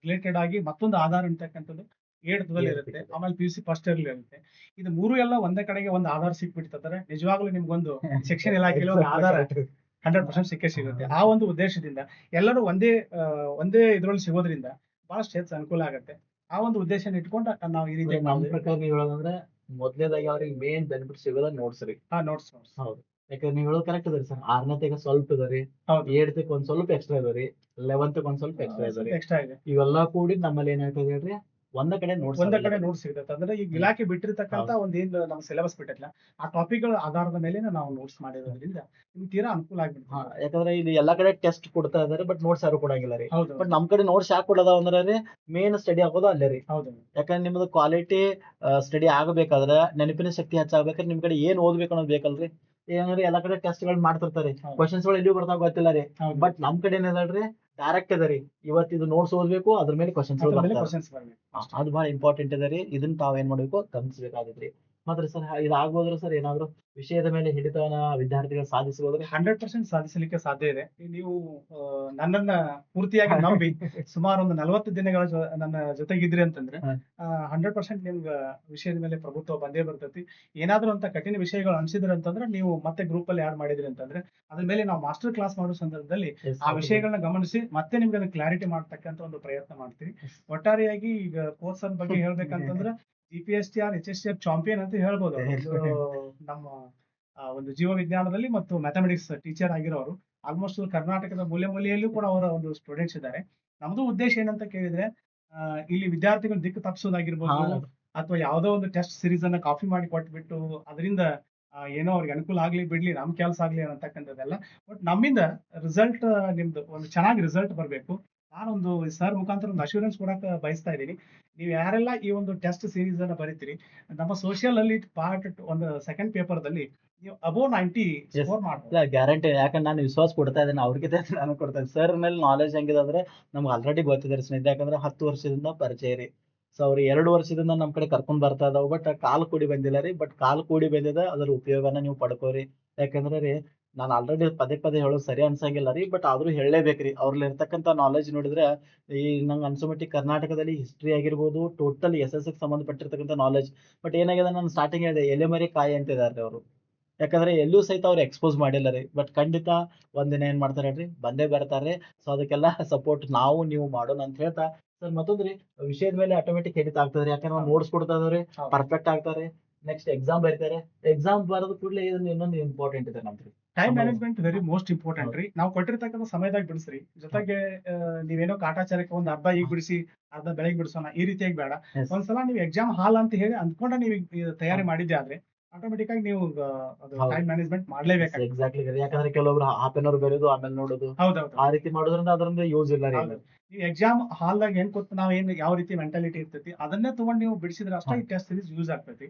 [SPEAKER 2] ರಿಲೇಟೆಡ್ ಆಗಿ ಮತ್ತೊಂದು ಆಧಾರ ಅಂತಕ್ಕಂಥದ್ದು 8th ಇರುತ್ತೆ. ಆಮೇಲೆ PUC ಫಸ್ಟ್ ಇಯರ್ ಇರುತ್ತೆ. ಇದು 3 ಎಲ್ಲ ಒಂದೇ ಕಡೆಗೆ ಒಂದು ಆಧಾರ ಸಿಕ್ಬಿಡ್ತಾರೆ. ನಿಜವಾಗ್ಲೂ ನಿಮ್ಗೊಂದು ಶಿಕ್ಷಣ ಇಲಾಖೆಯಲ್ಲಿ ಒಂದು ಆಧಾರ 100% ಸಿಕ್ಕೇ ಸಿಗುತ್ತೆ. ಆ ಒಂದು ಉದ್ದೇಶದಿಂದ ಎಲ್ಲರೂ ಒಂದೇ ಇದ್ರಲ್ಲಿ ಸಿಗೋದ್ರಿಂದ ಬಹಳಷ್ಟು ಹೆಚ್ಚು ಅನುಕೂಲ ಆಗುತ್ತೆ. ಆ ಒಂದು ಉದ್ದೇಶನ ಇಟ್ಕೊಂಡು ನಾವು ಈ ರೀತಿ
[SPEAKER 1] ನಮ್ಮ ಪ್ರಕಾರ ನೀವು ಹೇಳೋದಂದ್ರೆ, ಮೊದಲನೇದಾಗಿ ಅವ್ರಿಗೆ ಮೇನ್ ಬೆನಿಫಿಟ್ ಸಿಗೋದ ನೋಟ್ಸ್ ರೀ.
[SPEAKER 2] ನೋಟ್ಸ್.
[SPEAKER 1] ಹೌದು, ಯಾಕಂದ್ರೆ ನೀವು ಹೇಳೋದು ಕರೆಕ್ಟ್ ಅದ್ರಿ ಸರ್. 6ನೇತೆಗೆ ಸ್ವಲ್ಪ ಇದಾರಿ,
[SPEAKER 2] ಹೌದು,
[SPEAKER 1] 8th ಒಂದ್ ಸ್ವಲ್ಪ ಎಕ್ಸ್ಟ್ರಾ ಇದಾರಿ, 11th ಒಂದ್ ಸ್ವಲ್ಪ ಎಕ್ಸ್ಟ್ರಾ ಇದಾರಿ.
[SPEAKER 2] ಎಕ್ಸ್ಟ್ರಾ ಇದೆ.
[SPEAKER 1] ಇವೆಲ್ಲ ಕೂಡಿ ನಮ್ಮಲ್ಲಿ ಏನಾಗ್ತದೆ ಹೇಳ್ರಿ, ಒಂದ ಕಡೆ ನೋಟ್ಸ್
[SPEAKER 2] ಒಂದೇ ಕಡೆ ನೋಟ್ಸ್ ಸಿಗುತ್ತೆ. ಅಂದ್ರೆ ಈಗ ಇಲಾಖೆ ಬಿಟ್ಟಿರ್ತಕ್ಕಂಥ ಒಂದ್ ಏನ್ ನಮ್ಮ ಸಿಲೆಬಸ್ ಬಿಟ್ಟಿಲ್ಲ, ಆ ಟಾಪಿಕ್ ಗಳ ಆಧಾರದ ಮೇಲೆ ನಾವು ನೋಟ್ಸ್ ಮಾಡಿರೋದ್ರಿಂದ ನಿಮ್ಗೆ ತೀರಾ ಅನುಕೂಲ ಆಗ್ಬಿಡುತ್ತೆ.
[SPEAKER 1] ಯಾಕಂದ್ರೆ ಇಲ್ಲಿ ಎಲ್ಲಾ ಕಡೆ ಟೆಸ್ಟ್ ಕೊಡ್ತಾ ಇದಾರೆ, ಬಟ್ ನೋಟ್ಸ್ ಯಾರು ಕೊಡಂಗಿಲ್ಲ ರೀ.
[SPEAKER 2] ಹೌದು,
[SPEAKER 1] ಬಟ್ ನಮ್ ಕಡೆ ನೋಟ್ಸ್ ಯಾಕೆ ಕೊಡೋದ ಅಂದ್ರೆ ರೀ, ಮೇನ್ ಸ್ಟಡಿ ಆಗೋದು ಅಲ್ಲೇ ರೀ.
[SPEAKER 2] ಹೌದು,
[SPEAKER 1] ಯಾಕಂದ್ರೆ ನಿಮ್ದು ಕ್ವಾಲಿಟಿ ಸ್ಟಡಿ ಆಗಬೇಕಾದ್ರೆ, ನೆನಪಿನ ಶಕ್ತಿ ಹೆಚ್ಚಾಗ್ಬೇಕಾದ್ರೆ ನಿಮ್ ಕಡೆ ಏನ್ ಓದ್ಬೇಕು ಅನ್ನೋದು ಬೇಕಲ್ರಿ. ಏನಂದ್ರೆ ಎಲ್ಲಾ ಕಡೆ ಟೆಸ್ಟ್ ಗಳು ಮಾಡ್ತಿರ್ತಾರೆ,
[SPEAKER 2] ಹೌದು.
[SPEAKER 1] ಕ್ವಶನ್ಸ್ ಗಳು ಎಲ್ಲಿ ಬರ್ತಾವ ಗೊತ್ತಿಲ್ಲ ರೀ.
[SPEAKER 2] ಹೌದು.
[SPEAKER 1] ಬಟ್ ನಮ್ ಕಡೆ ಏನದಲ್ರಿ, ಡೈರೆಕ್ಟ್ ಅದ ರೀ, ಇವತ್ತು ಇದು ನೋಟ್ಸ್ ಓದ್ಬೇಕು, ಅದ್ರ ಮೇಲೆ ಕ್ವಶನ್ಸ್
[SPEAKER 2] ಅದ್ರ ಮೇಲೆ
[SPEAKER 1] ಬರ್ತಾವ.
[SPEAKER 2] ಕ್ವಶನ್ಸ್ ಬರ್ಬೇಕು ಅಷ್ಟೇ.
[SPEAKER 1] ಅದು ಬಹಳ ಇಂಪಾರ್ಟೆಂಟ್ ಇದೆ ರೀ. ಇದನ್ನ ತಾವ್ ಏನ್ ಮಾಡ್ಬೇಕು, ಗಮನಿಸಬೇಕಾಗೈತ್ರಿ. ಮತ್ತೆ ಸರ್ ಇದಾಗ್ಬೋದ್ರಿ ಸರ್, ಏನಾದ್ರು ವಿಷಯದ ಮೇಲೆ ಹಿಡಿತವನ್ನ ವಿದ್ಯಾರ್ಥಿಗಳು ಸಾಧಿಸಬಹುದ್ರಿ?
[SPEAKER 2] 100% ಸಾಧಿಸಲಿಕ್ಕೆ ಸಾಧ್ಯ ಇದೆ. ನೀವು ನನ್ನನ್ನ ಪೂರ್ತಿಯಾಗಿ ನಂಬಿ ಸುಮಾರು ಒಂದು 40 ದಿನಗಳ ನನ್ನ ಜೊತೆಗಿದ್ರಿ ಅಂತಂದ್ರೆ
[SPEAKER 1] ಹಾ.
[SPEAKER 2] 100% ನಿಮ್ಗ ವಿಷಯದ ಮೇಲೆ ಪ್ರಭುತ್ವ ಬಂದೇ ಬರ್ತೈತಿ. ಏನಾದ್ರು ಅಂತ ಕಠಿಣ ವಿಷಯಗಳು ಅನ್ಸಿದ್ರೆ ಅಂತಂದ್ರೆ ನೀವು ಮತ್ತೆ ಗ್ರೂಪ್ ಅಲ್ಲಿ ಆಡ್ ಮಾಡಿದ್ರಿ ಅಂತಂದ್ರೆ ಅದ್ರ ಮೇಲೆ ನಾವು ಮಾಸ್ಟರ್ ಕ್ಲಾಸ್ ಮಾಡೋ ಸಂದರ್ಭದಲ್ಲಿ
[SPEAKER 1] Yes,
[SPEAKER 2] ಆ
[SPEAKER 1] ಹೌದು.
[SPEAKER 2] ವಿಷಯಗಳನ್ನ ಗಮನಿಸಿ ಮತ್ತೆ ನಿಮ್ಗೆ ಅದನ್ನ ಕ್ಲಾರಿಟಿ ಮಾಡ್ತಕ್ಕಂತ ಒಂದು ಪ್ರಯತ್ನ ಮಾಡ್ತೀವಿ. ಒಟ್ಟಾರೆಯಾಗಿ ಈಗ ಕೋರ್ಸ್ ಬಗ್ಗೆ ಹೇಳ್ಬೇಕಂತಂದ್ರೆ GPSTR HSTR ಚಾಂಪಿಯನ್ ಅಂತ ಹೇಳ್ಬೋದು ಅವ್ರು. ನಮ್ಮ ಒಂದು ಜೀವ ವಿಜ್ಞಾನದಲ್ಲಿ ಮತ್ತು ಮ್ಯಾಥಮೆಟಿಕ್ಸ್ ಟೀಚರ್ ಆಗಿರೋರು. ಆಲ್ಮೋಸ್ಟ್ ಕರ್ನಾಟಕದ ಮೂಲೆ ಮೂಲೆಯಲ್ಲೂ ಕೂಡ ಅವರ ಒಂದು ಸ್ಟೂಡೆಂಟ್ಸ್ ಇದ್ದಾರೆ. ನಮ್ದು ಉದ್ದೇಶ ಏನಂತ ಕೇಳಿದ್ರೆ ಇಲ್ಲಿ ವಿದ್ಯಾರ್ಥಿಗಳು ದಿಕ್ಕು ತಪ್ಪಿಸೋದಾಗಿರ್ಬೋದು,
[SPEAKER 1] ಹಾ.
[SPEAKER 2] ಅಥವಾ ಯಾವುದೋ ಒಂದು ಟೆಸ್ಟ್ ಸೀರೀಸ್ ಅನ್ನ ಕಾಪಿ ಮಾಡಿ ಕೊಟ್ಬಿಟ್ಟು ಅದರಿಂದ ಏನೋ ಅವ್ರಿಗೆ ಅನುಕೂಲ ಆಗ್ಲಿ ಬಿಡ್ಲಿ, ನಮ್ ಕೆಲಸ ಆಗ್ಲಿ ಅಂತಕ್ಕಂಥದ್ದೆಲ್ಲ. ಬಟ್ ನಮ್ಮಿಂದ ರಿಸಲ್ಟ್ ನಿಮ್ದು ಒಂದು ಚೆನ್ನಾಗಿ ರಿಸಲ್ಟ್ ಬರಬೇಕು. ನಾನೊಂದು ಸರ್ ಮುಖಾಂತರ ಒಂದು ಅಶ್ಯೂರೆನ್ಸ್ ಕೊಡಕ್ಕೆ ಬಯಸ್ತಾ ಇದ್ದೀನಿ. ನೀವು ಯಾರೆಲ್ಲ ಈ ಒಂದು ಟೆಸ್ಟ್ ಸೀರೀಸ್ ಅನ್ನ ಬರೀತೀರಿ, ನಮ್ಮ ಸೋಷಿಯಲ್ ಅಲ್ಲಿ ಪಾರ್ಟ್ ಒಂದು ಸೆಕೆಂಡ್ ಪೇಪರ್ದಲ್ಲಿ ನೀವು ಅಬೋವ್ 90
[SPEAKER 1] Yes.
[SPEAKER 2] ಸ್ಕೋರ್ ಮಾಡ್ಬೋದು.
[SPEAKER 1] ಇಲ್ಲ, ಗ್ಯಾರಂಟಿ. ಯಾಕಂದ್ರೆ ನಾನು ವಿಶ್ವಾಸ ಕೊಡ್ತಾ ಇದ್ದೇನೆ ಅವ್ರಿಗೆ, ನಾನು ಕೊಡ್ತಾ ಇದ್ದೀನಿ. ಸರ್ ಮೇಲೆ ನಾಲೆಜ್ ಹೆಂಗಿದೆ ಅಂದ್ರೆ ನಮ್ಗೆ ಆಲ್ರೆಡಿ ಗೊತ್ತಿದೆ ರೀ ಸ್ನೇಹಿತರೆ. ಯಾಕಂದ್ರೆ 10 ವರ್ಷದಿಂದ ಪರಿಚಯ ರೀ. ಸೊ ಅವ್ರು 2 ವರ್ಷದಿಂದ ನಮ್ ಕಡೆ ಕರ್ಕೊಂಡ್ ಬರ್ತಾ ಇದಾವ. ಬಟ್ ಕಾಲ್ ಕೂಡಿ ಬಂದಿಲ್ಲ ರೀ. ಬಟ್ ಕಾಲ್ ಕೂಡಿ ಬಂದಿದೆ, ಅದ್ರ ಉಪಯೋಗನ ನೀವು ಪಡ್ಕೋರಿ. ಯಾಕಂದ್ರೆ ರೀ, ನಾನು ಆಲ್ರೆಡಿ ಪದೇ ಪದೇ ಹೇಳೋದು ಸರಿ ಅನ್ಸಂಗಿಲ್ಲ ರೀ, ಬಟ್ ಆದ್ರೂ ಹೇಳಲೇಬೇಕ್ರಿ. ಅವ್ರಲ್ಲಿ ಇರ್ತಕ್ಕಂಥ ನಾಲೆಜ್ ನೋಡಿದ್ರೆ ಈ ನಂಗೆ ಅನ್ಸೋ ಮಟ್ಟಿಗೆ ಕರ್ನಾಟಕದಲ್ಲಿ ಹಿಸ್ಟ್ರಿ ಆಗಿರ್ಬೋದು, ಟೋಟಲ್ SSC ಗೆ ಸಂಬಂಧಪಟ್ಟಿರ್ತಕ್ಕಂಥ ನಾಲೆಜ್. ಬಟ್ ಏನಾಗಿದೆ, ನಾನು ಸ್ಟಾರ್ಟಿಂಗ್ ಹೇಳಿದೆ ಎಲೆಮರಿ ಕಾಯಿ ಅಂತ ಇದಾರೆ ಅವರು. ಯಾಕಂದ್ರೆ ಎಲ್ಲೂ ಸಹಿತ ಅವ್ರು ಎಕ್ಸ್ಪೋಸ್ ಮಾಡಿಲ್ಲ ರೀ. ಬಟ್ ಖಂಡಿತ ಒಂದಿನ ಏನ್ ಮಾಡ್ತಾರೆ ಹೇಳ್ರಿ, ಬಂದೇ ಬರ್ತಾರೆ. ಸೊ ಅದಕ್ಕೆಲ್ಲ ಸಪೋರ್ಟ್ ನಾವು ನೀವು ಮಾಡೋಣ ಅಂತ ಹೇಳ್ತಾ, ಸರ್ ಮತ್ತೊಂದ್ರಿ, ವಿಷಯದ ಮೇಲೆ ಆಟೋಮೆಟಿಕ್ ಹಿಡಿತ ಆಗ್ತದ್ರಿ. ಯಾಕಂದ್ರೆ ನಾವು ನೋಟ್ಸ್ ಕೊಡ್ತಾ ಇದಾವ್ರಿ,
[SPEAKER 2] ಹೌದು.
[SPEAKER 1] ಪರ್ಫೆಕ್ಟ್ ಆಗ್ತಾರೆ. ನೆಕ್ಸ್ಟ್ ಎಕ್ಸಾಮ್ ಬರೀತಾರೆ. ಎಕ್ಸಾಮ್ ಬರೋದು ಕೂಡಲೇ ಇದನ್ನ ಇನ್ನೊಂದು ಇಂಪಾರ್ಟೆಂಟ್ ಇದೆ ನಮ್ದ್ರಿ,
[SPEAKER 2] ಟೈಮ್
[SPEAKER 1] ಸಮಯ.
[SPEAKER 2] ಮ್ಯಾನೇಜ್ಮೆಂಟ್ ವೆರಿ ಮೋಸ್ಟ್ ಇಂಪಾರ್ಟೆಂಟ್ ರೀ. ನಾವು ಕೊಟ್ಟಿರ್ತಕ್ಕಂಥ ಸಮಯದಾಗ ಬಿಡಿಸ್ರಿ. ಜೊತೆಗೆ ನೀವೇನೋ ಕಾಟಾಚಾರಕ್ಕೆ ಒಂದು ಅರ್ಧ ಈಗ ಬಿಡಿಸಿ ಅರ್ಧ ಬೆಳಗ್ಗೆ ಬಿಡಿಸೋಣ ಈ ರೀತಿಯಾಗಿ ಬೇಡ.
[SPEAKER 1] Yes.
[SPEAKER 2] ಒಂದ್ಸಲ ನೀವು ಎಕ್ಸಾಮ್ ಹಾಲ್ ಅಂತ ಹೇಳಿ ಅಂದ್ಕೊಂಡ ನೀವು ತಯಾರಿ ಮಾಡಿದ್ದೆ ಆದ್ರೆ ಆಟೋಮೆಟಿಕ್ ಆಗಿ ನೀವು ಅದು
[SPEAKER 1] ಹೌದು.
[SPEAKER 2] ಟೈಮ್ ಮ್ಯಾನೇಜ್ಮೆಂಟ್ ಮಾಡ್ಲೇಬೇಕಾಗ್ತದೆ.
[SPEAKER 1] ಎಕ್ಸಾಕ್ಟ್ಲಿ. ಯಾಕಂದ್ರೆ ಕೆಲವೊಬ್ರು ಹಾಫ್ ಅನ್ ಅವರ್ ಬರೆಯೋದು ಆಮೇಲೆ ನೋಡೋದು,
[SPEAKER 2] ಹೌದೌದು.
[SPEAKER 1] ಆ ರೀತಿ ಮಾಡೋದ್ರಿಂದ ಅದರಿಂದ ಯೂಸ್ ಇಲ್ಲ ರೀ.
[SPEAKER 2] ಹೌದು. ಈ ಎಕ್ಸಾಮ್ ಹಾಲ್ದಾಗ ಏನ್ ಕೂತ್ ನಾವ್ ಏನ್ ಯಾವ ರೀತಿ ಮೆಂಟಾಲಿಟಿ ಇರ್ತೈತಿ ಅದನ್ನೇ ತಗೊಂಡ್ ನೀವು ಬಿಡಿಸಿದ್ರೆ ಅಷ್ಟೇ ಈ ಟೆಸ್ಟ್ ಸೀರೀಸ್ ಯೂಸ್ ಆಗ್ತೈತಿ.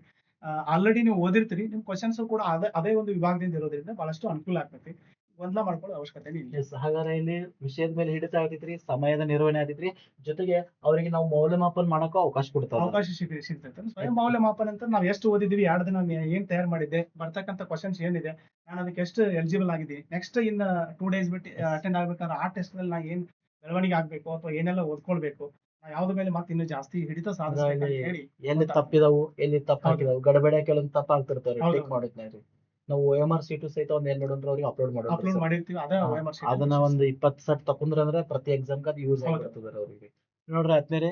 [SPEAKER 2] ಆಲ್ರೆಡಿ ನೀವು ಓದಿರ್ತೀರಿ, ನಿಮ್ ಕ್ವಶನ್ಸ್ ಕೂಡ ಅದೇ ಒಂದು ವಿಭಾಗದಿಂದ ಇರೋದ್ರಿಂದ ಬಹಳಷ್ಟು ಅನುಕೂಲ ಆಗ್ತೈತಿ. ಗೊಂದಲ ಮಾಡ್ಕೊಳ್ಳೋ ಅವಶ್ಯಕತೆ ಇಲ್ಲ.
[SPEAKER 1] ಎಸ್, ಹಾಗಾದ್ರೆ ಇಲ್ಲಿ ವಿಷಯದ ಮೇಲೆ ಹಿಡಿತ ಆಗ್ತೈತ್ರಿ, ಸಮಯದ ನಿರ್ವಹಣೆ ಆಗೈತ್ರಿ. ಜೊತೆಗೆ ಅವರಿಗೆ ನಾವು ಮೌಲ್ಯಮಾಪನ ಮಾಡಕ್ಕೂ ಅವಕಾಶ ಕೊಡ್ತಾವ.
[SPEAKER 2] ಅವಕಾಶ ಸಿಗ್ತೈತೆ. ಸ್ವಯಂ ಮೌಲ್ಯಮಾಪನ ಅಂತ ನಾವ್ ಎಷ್ಟು ಓದಿದೀವಿ, 2 ದಿನ ಏನ್ ತಯಾರು ಮಾಡಿದ್ದೆ, ಬರ್ತಕ್ಕಂಥ ಕ್ವಶನ್ಸ್ ಏನಿದೆ, ನಾನು ಅದಕ್ಕೆ ಎಷ್ಟು ಎಲಿಜಿಬಲ್ ಆಗಿದ್ದೀನಿ, ನೆಕ್ಸ್ಟ್ ಇನ್ 2 ಡೇಸ್ ಬಿಟ್ಟು ಅಟೆಂಡ್ ಆಗ್ಬೇಕಾದ್ರೆ ಆ ಟೆಸ್ಟ್ ನಲ್ಲಿ ನಾ ಏನ್ ಬೆಳವಣಿಗೆ ಆಗ್ಬೇಕು ಅಥವಾ ಏನೆಲ್ಲ ಓದ್ಕೊಳ್ಬೇಕು, ಯಾವ್ದ್ರ ಮೇಲೆ ಮತ್ತೆ ಇನ್ನೂ ಜಾಸ್ತಿ ಹಿಡಿತ ಸಾಧಿಸ್ಬೇಕು ಅಂತ ಹೇಳಿ
[SPEAKER 1] ಎಲ್ಲಿ ತಪ್ಪಿದವು, ಎಲ್ಲಿ ತಪ್ಪಾಗಿದಾವು, ಗಡಬಡ ಕೆಲವೊಂದು ತಪ್ಪಾಗ್ತಿರ್ತಾವ್ರಿ.
[SPEAKER 2] ಹೌದು.
[SPEAKER 1] ಟಿಕ್ ಮಾಡೋದ್ನಾಗ್ರಿ. ನಾವು OMR ಶೀಟು ಸಹಿತ ಒಂದ್ ಏನ್ ಮಾಡೋಣ್ರಿ, ಅವ್ರಿಗೆ ಅಪ್ಲೋಡ್
[SPEAKER 2] ಅಪ್ಲೋಡ್
[SPEAKER 1] ಮಾಡೋದು.
[SPEAKER 2] ಮಾಡಿರ್ತೀವಿ. ಅದ OMR sheet.
[SPEAKER 1] ಅದನ್ನ ಒಂದು 20 ಸೆಟ್ ತಕೊಂಡ್ರಂದ್ರೆ ಪ್ರತಿ ಎಕ್ಸಾಮ್ ಅದು ಯೂಸ್
[SPEAKER 2] ಹೌದು.
[SPEAKER 1] ಆಗಿರ್ತದ ಅವ್ರಿಗೆ. ನೋಡ್ರಿ ಆದ್ಮೇಲೆ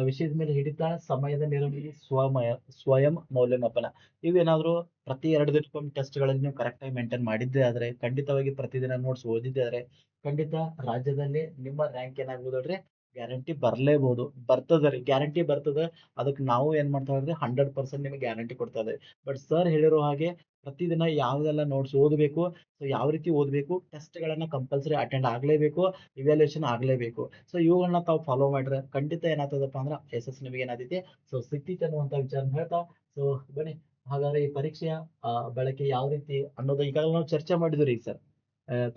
[SPEAKER 1] ವಿಷಯದ ಮೇಲೆ ಹಿಡಿತ, ಸಮಯದ ನಿರ್ವಹಣೆ, ಸ್ವಯಂ ಮೌಲ್ಯಮಾಪನ, ಇವೇನಾದ್ರು ಪ್ರತಿ 2 ದಿನಕ್ಕೊಮ್ಮೆ ಟೆಸ್ಟ್ ಗಳಲ್ಲಿ ನೀವು ಕರೆಕ್ಟ್ ಆಗಿ ಮೇಂಟೈನ್ ಮಾಡಿದ್ದೆ ಆದ್ರೆ, ಖಂಡಿತವಾಗಿ ಪ್ರತಿದಿನ ನೋಟ್ಸ್ ಓದಿದ್ದೆ ಆದ್ರೆ, ಖಂಡಿತ ರಾಜ್ಯದಲ್ಲಿ ನಿಮ್ಮ ರ್ಯಾಂಕ್ ಏನಾಗ್ಬೋದು ಹೇಳ್ರಿ, ಗ್ಯಾರಂಟಿ ಬರ್ಲೇಬಹುದು. ಬರ್ತದ ಗ್ಯಾರಂಟಿ ಬರ್ತದ. ಅದಕ್ಕೆ ನಾವು ಏನ್ ಮಾಡ್ತಾ ಇದ್ರಿ, 100% ನಿಮಗೆ ಗ್ಯಾರಂಟಿ ಕೊಡ್ತಾ ಇದ್ದೇವೆ. ಬಟ್ ಸರ್ ಹೇಳಿರೋ ಹಾಗೆ ಪ್ರತಿದಿನ ಯಾವ್ದೆಲ್ಲ ನೋಟ್ಸ್ ಓದಬೇಕು, ಸೊ ಯಾವ ರೀತಿ ಓದಬೇಕು, ಟೆಸ್ಟ್ ಗಳನ್ನ ಕಂಪಲ್ಸರಿ ಅಟೆಂಡ್ ಆಗ್ಲೇಬೇಕು, ಇವ್ಯಾಲ್ಯೂಯೇಷನ್ ಆಗ್ಲೇಬೇಕು. ಸೊ ಇವುಗಳನ್ನ ತಾವು ಫಾಲೋ ಮಾಡ್ರೆ ಖಂಡಿತ ಏನಾಗ್ತದಪ್ಪ ಅಂದ್ರೆ SS ನಿಮಗೆ ಏನಾಗ್ತೈತಿ, ಸೊ ಸಿಕ್ತೈತಿ ಅನ್ನುವಂತ ವಿಚಾರ ಹೇಳ್ತಾ, ಸೊ ಬನ್ನಿ ಹಾಗಾದ್ರೆ ಈ ಪರೀಕ್ಷೆಯ ಬಳಕೆ ಯಾವ ರೀತಿ ಅನ್ನೋದು ಈಗಾಗಲೇ ನಾವು ಚರ್ಚೆ ಮಾಡಿದ್ವಿ ಸರ್.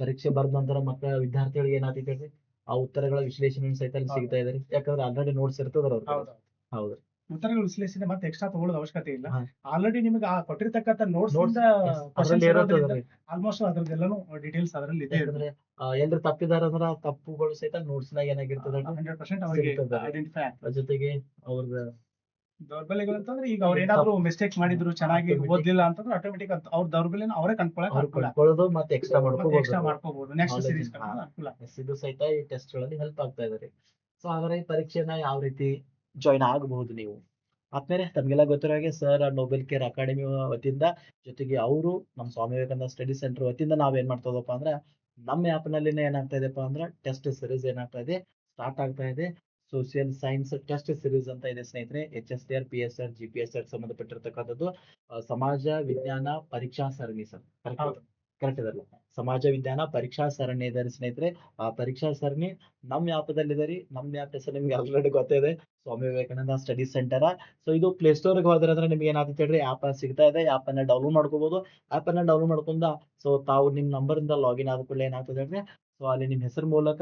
[SPEAKER 1] ಪರೀಕ್ಷೆ ಬರೆದ ನಂತರ ಮಕ್ಕಳ ವಿದ್ಯಾರ್ಥಿಗಳಿಗೆ ಏನಾಗ್ತೈತಿ ಹೇಳ್ರಿ, ಆ ಉತ್ತರಗಳ ವಿಶ್ಲೇಷಣೆ ಸಹಿತ ಅಲ್ಲಿ ಸಿಗ್ತಾ ಇದೆ ರೀ. ಯಾಕಂದ್ರೆ ಆಲ್ರೆಡಿ ನೋಟ್ಸ್ ಇರ್ತದ್ರ ಅವ್ರ ಕಡೆ.
[SPEAKER 2] ಹೌದು.
[SPEAKER 1] ಹೌದು.
[SPEAKER 2] ಉತ್ತರಗಳ ವಿಶ್ಲೇಷಣೆ ಮತ್ತೆ ಎಕ್ಸ್ಟ್ರಾ ತಗೊಳ್ಳೋದು ಅವಶ್ಯಕತೆ ಇಲ್ಲ.
[SPEAKER 1] ಹಾ.
[SPEAKER 2] ಆಲ್ರೆಡಿ ನಿಮಗೆ ಆ ಕೊಟ್ಟಿರ್ತಕ್ಕಂಥ ನೋಟ್ಸ್
[SPEAKER 1] Notes, yes, ಅದ್ರಲ್ಲಿ ಇರುತ್ತದ್ರಿ.
[SPEAKER 2] ಆಲ್ಮೋಸ್ಟ್ ಅದ್ರದ್ದೆಲ್ಲನೂ ಡೀಟೇಲ್ಸ್ ಅದರಲ್ಲಿ ಇದೆ.
[SPEAKER 1] ಯಾಕಂದ್ರೆ ಎಲ್ರು ತಪ್ಪಿದಾರ ಅಂದ್ರ ಆ ತಪ್ಪುಗಳು ಸಹಿತ ನೋಟ್ಸ್ ನಾಗ ಏನಾಗಿರ್ತದ
[SPEAKER 2] 100% ಅವರಿಗೆ
[SPEAKER 1] ಸಿಗ್ತದೆ.
[SPEAKER 2] ಐಡೆಂಟಿಫೈ ಆಗ್ತದೆ.
[SPEAKER 1] ಜೊತೆಗೆ ಅವ್ರ
[SPEAKER 2] ದೌರ್ಬಲ್ಯಗಳು ಅಂತಂದ್ರೆ ಈಗ ಅವ್ರು ಏನಾದ್ರು ಮಿಸ್ಟೇಕ್ ಮಾಡಿದ್ರು, ಚೆನ್ನಾಗಿ
[SPEAKER 1] Automatic.
[SPEAKER 2] ಓದ್ಲಿಲ್ಲ ಅಂತಂದ್ರೆ ಆಟೋಮೆಟಿಕ್ ಅವ್ರ ದೌರ್ಬಲ್ಯನ ಅವರೇ ಕಂಡ್ಕೊಳಕ್
[SPEAKER 1] ಅವ್ರು
[SPEAKER 2] ಅನುಕೂಲ.
[SPEAKER 1] ಕಳ್ಕೊಳ್ಳೋದು ಮತ್ತೆ ಎಕ್ಸ್ಟ್ರಾ
[SPEAKER 2] ಎಕ್ಸ್ಟ್ರಾ
[SPEAKER 1] ಮಾಡ್ಕೋಬಹುದು.
[SPEAKER 2] ಮಾಡ್ಕೋಬಹುದು ನೆಕ್ಸ್ಟ್
[SPEAKER 1] Knowledge
[SPEAKER 2] ಸೀರೀಸ್
[SPEAKER 1] ಹಾ.
[SPEAKER 2] ಅನುಕೂಲ.
[SPEAKER 1] ಇದು ಸಹಿತ ಈ ಟೆಸ್ಟ್ ಗಳಲ್ಲಿ ಹೆಲ್ಪ್ ಆಗ್ತಾ ಇದೆ ರೀ. ಸೊ ಹಾಗಾದ್ರೆ ಈ ಪರೀಕ್ಷೆನ ಯಾವ ರೀತಿ ಜಾಯಿನ್ ಆಗಬಹುದು ನೀವು? ಆದ್ಮೇಲೆ ತಮ್ಗೆಲ್ಲ ಗೊತ್ತಿರೋ ಹಾಗೆ ಸರ್ ನೋಬೆಲ್ ಕೇರ್ ಅಕಾಡೆಮಿ ವತಿಯಿಂದ, ಜೊತೆಗೆ ಅವರು ನಮ್ಮ ಸ್ವಾಮಿ ವಿವೇಕಾನಂದ ಸ್ಟಡಿ ಸೆಂಟರ್ ವತಿಯಿಂದ ನಾವ್ ಏನ್ ಮಾಡ್ತಾ ಇದೀವಪ್ಪ ಅಂದ್ರೆ, ನಮ್ಮ ಆ್ಯಪ್ ನಲ್ಲಿನೇ ಏನಾಗ್ತಾ ಇದೆಪ್ಪ ಅಂದ್ರೆ ಟೆಸ್ಟ್ ಸೀರೀಸ್ ಏನಾಗ್ತಾ ಇದೆ, ಸ್ಟಾರ್ಟ್ ಆಗ್ತಾ ಇದೆ. ಸೋಷಿಯಲ್ ಸೈನ್ಸ್ ಟೆಸ್ಟ್ ಸೀರೀಸ್ ಅಂತ ಇದೆ ಸ್ನೇಹಿತರೆ. HSTR PSR GPSR ಸಂಬಂಧಪಟ್ಟಿರ್ತಕ್ಕಂಥದ್ದು ಸಮಾಜ ವಿಜ್ಞಾನ ಪರೀಕ್ಷಾ ಸರಣಿ ಸರ್.
[SPEAKER 2] ಹೌದು.
[SPEAKER 1] ಕರೆಕ್ಟ್ ಇದಲ್ಲ. ಸಮಾಜ ವಿಜ್ಞಾನ ಪರೀಕ್ಷಾ ಸರಣಿ ಇದಾರೆ ಸ್ನೇಹಿತರೆ. ಆ ಪರೀಕ್ಷಾ ಸರಣಿ ನಮ್ಮ ಆ್ಯಪದಲ್ಲಿ ಇದೆ ರೀ. ನಮ್ಮ ಆ್ಯಪ್ ಹೆಸರು ನಿಮ್ಗೆ ಆಲ್ರೆಡಿ ಗೊತ್ತಿದೆ, ಸ್ವಾಮಿ ವಿವೇಕಾನಂದ ಸ್ಟಡಿ ಸೆಂಟರ್. ಸೊ ಇದು ಪ್ಲೇ ಸ್ಟೋರ್ಗೆ ಹೋದ್ರೆ ಅಂದ್ರೆ ನಿಮ್ಗೆ ಏನಾಗುತ್ತೆ ಹೇಳ್ರಿ, ಆ್ಯಪ್ ಸಿಗ್ತಾ ಇದೆ. ಆ್ಯಪನ್ನು ಡೌನ್ಲೋಡ್ ಮಾಡ್ಕೋಬಹುದು. ಆ್ಯಪನ್ನು ಡೌನ್ಲೋಡ್ ಮಾಡ್ಕೊಂಡ ಸೊ ತಾವು ನಿಮ್ಮ ನಂಬರಿಂದ ಲಾಗಿನ್ ಆದ ಕೂಡಲೇ ಏನಾಗ್ತದೆ ಹೇಳ್ರಿ, ಸೊ ಅಲ್ಲಿ ನಿಮ್ಮ ಹೆಸರು ಮೂಲಕ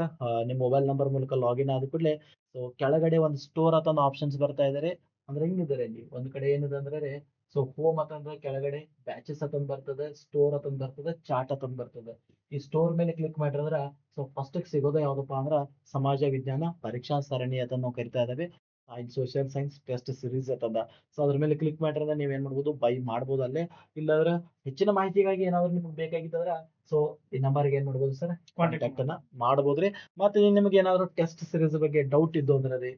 [SPEAKER 1] ನಿಮ್ಮ ಮೊಬೈಲ್ ನಂಬರ್ ಮೂಲಕ ಲಾಗಿನ್ ಆದ ಕೂಡಲೇ ಸೊ ಕೆಳಗಡೆ ಒಂದು ಸ್ಟೋರ್ ಅಂತ ಒಂದು ಆಪ್ಷನ್ಸ್ ಬರ್ತಾ ಇದ್ದಾರೆ. ಅಂದ್ರೆ ಹಿಂಗಿದ್ದಾರೆ ಅಲ್ಲಿ ಒಂದು ಕಡೆ ಏನಿದೆ ಅಂದ್ರೆ ಸೊ ಹೋಮ್ ಅಂತಂದ್ರೆ ಕೆಳಗಡೆ ಬ್ಯಾಚಸ್ ಅಂತಂದ್ ಬರ್ತದೆ, ಸ್ಟೋರ್ ಅಂತಂದ್ ಬರ್ತದೆ, ಚಾರ್ಟ್ ಅಂತಂದ್ ಬರ್ತದೆ. ಈ ಸ್ಟೋರ್ ಮೇಲೆ ಕ್ಲಿಕ್ ಮಾಡಿದ್ರೆ ಸೊ ಫಸ್ಟ್ ಸಿಗೋದು ಯಾವ್ದಪ್ಪ ಅಂದ್ರ ಸಮಾಜ ವಿಜ್ಞಾನ ಪರೀಕ್ಷಾ ಸರಣಿ ಅಂತ ನಾವು ಕರಿತಾ ಇದ್ದೇವೆ. ಸೋಷಿಯಲ್ ಸೈನ್ಸ್ ಟೆಸ್ಟ್ ಸಿರೀಸ್ ಅಂತಂದ. ಸೊ ಅದ್ರ ಮೇಲೆ ಕ್ಲಿಕ್ ಮಾಡಿದ್ರೆ ನೀವ್ ಏನ್ ಮಾಡ್ಬೋದು, ಬೈ ಮಾಡ್ಬೋದು ಅಲ್ಲೇ. ಇಲ್ಲಾಂದ್ರೆ ಹೆಚ್ಚಿನ ಮಾಹಿತಿಗಾಗಿ ಏನಾದ್ರು ನಿಮ್ಗೆ ಬೇಕಾಗಿತ್ತಂದ್ರ ಸೊ ಈ ನಂಬರ್ಗೆ ಏನ್ ಮಾಡ್ಬೋದು ಸರ್, ಕಾಂಟ್ಯಾಕ್ಟ್ ಅನ್ನ ಮಾಡ್ಬೋದ್ರಿ. ಮತ್ತೆ ನಿಮ್ಗೆ ಏನಾದ್ರು ಟೆಸ್ಟ್ ಸಿರೀಸ್ ಬಗ್ಗೆ ಡೌಟ್ ಇದ್ದು ಅಂದ್ರೆ ರೀ,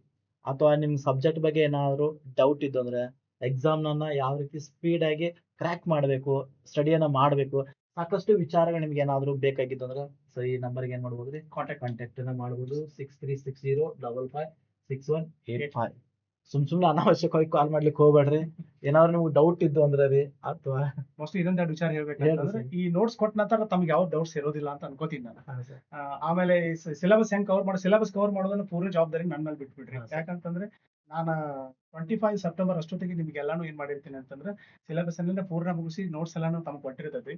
[SPEAKER 1] ಅಥವಾ ನಿಮ್ ಸಬ್ಜೆಕ್ಟ್ ಬಗ್ಗೆ ಏನಾದ್ರು ಡೌಟ್ ಇದ್ದು ಅಂದ್ರೆ, ಎಕ್ಸಾಮ್ ನನ್ನ ಯಾವ ರೀತಿ ಸ್ಪೀಡ್ ಆಗಿ ಕ್ರ್ಯಾಕ್ ಮಾಡಬೇಕು, ಸ್ಟಡಿಯನ್ನ ಮಾಡಬೇಕು, ಸಾಕಷ್ಟು ವಿಚಾರಗಳು ನಿಮ್ಗೆ ಏನಾದ್ರು ಬೇಕಾಗಿದ್ದು ಅಂದ್ರೆ ಸೊ ಈ ನಂಬರ್ಗೆ ಏನ್ ಮಾಡ್ಬೋದ್ರಿ, ಕಾಂಟ್ಯಾಕ್ಟ್ ಅನ್ನ ಮಾಡ್ಬೋದು. 6360556185. ಸುಮ್ನೆ ಅನಾವಶ್ಯಕವಾಗಿ ಕಾಲ್ ಮಾಡ್ಲಿಕ್ಕೆ ಹೋಗ್ಬೇಡ್ರಿ. ಏನಾದ್ರು ನಿಮ್ಗೆ ಡೌಟ್ ಇದ್ದು ಅಂದ್ರೆ ರೀ, ಅಥವಾ
[SPEAKER 2] ಮೋಸ್ಟ್ಲಿ ಇದೊಂದು ವಿಚಾರ ಹೇಳ್ಬೇಕಂತಂದ್ರೆ, ಈ ನೋಟ್ಸ್ ಕೊಟ್ಟ ನಂತರ ತಮ್ಗೆ ಯಾವ ಡೌಟ್ಸ್ ಇರೋದಿಲ್ಲ ಅಂತ ಅನ್ಕೋತೀನಿ ನಾನು. ಆಮೇಲೆ ಸಿಲೆಬಸ್ ಹೆಂಗ್ ಸಿಲೆಬಸ್ ಕವರ್ ಮಾಡೋದನ್ನ ಪೂರ್ಣ ಜವಾಬ್ದಾರಿ ನನ್ನ ಮೇಲೆ ಬಿಟ್ಬಿಡ್ರಿ. ಯಾಕಂತಂದ್ರೆ ನಾನು 25 ಸೆಪ್ಟೆಂಬರ್ ಅಷ್ಟೊತ್ತಿಗೆ ನಿಮ್ಗೆ ಎಲ್ಲಾನು ಏನ್ ಮಾಡಿರ್ತೀನಿ ಅಂತಂದ್ರೆ ಸಿಲೆಬಸ್ ಎಲ್ಲ ಪೂರ್ಣ ಮುಗಿಸಿ ನೋಟ್ಸ್ ಎಲ್ಲಾನು ತಮ್ಗೆ ಕೊಟ್ಟಿರ್ತೈತಿ.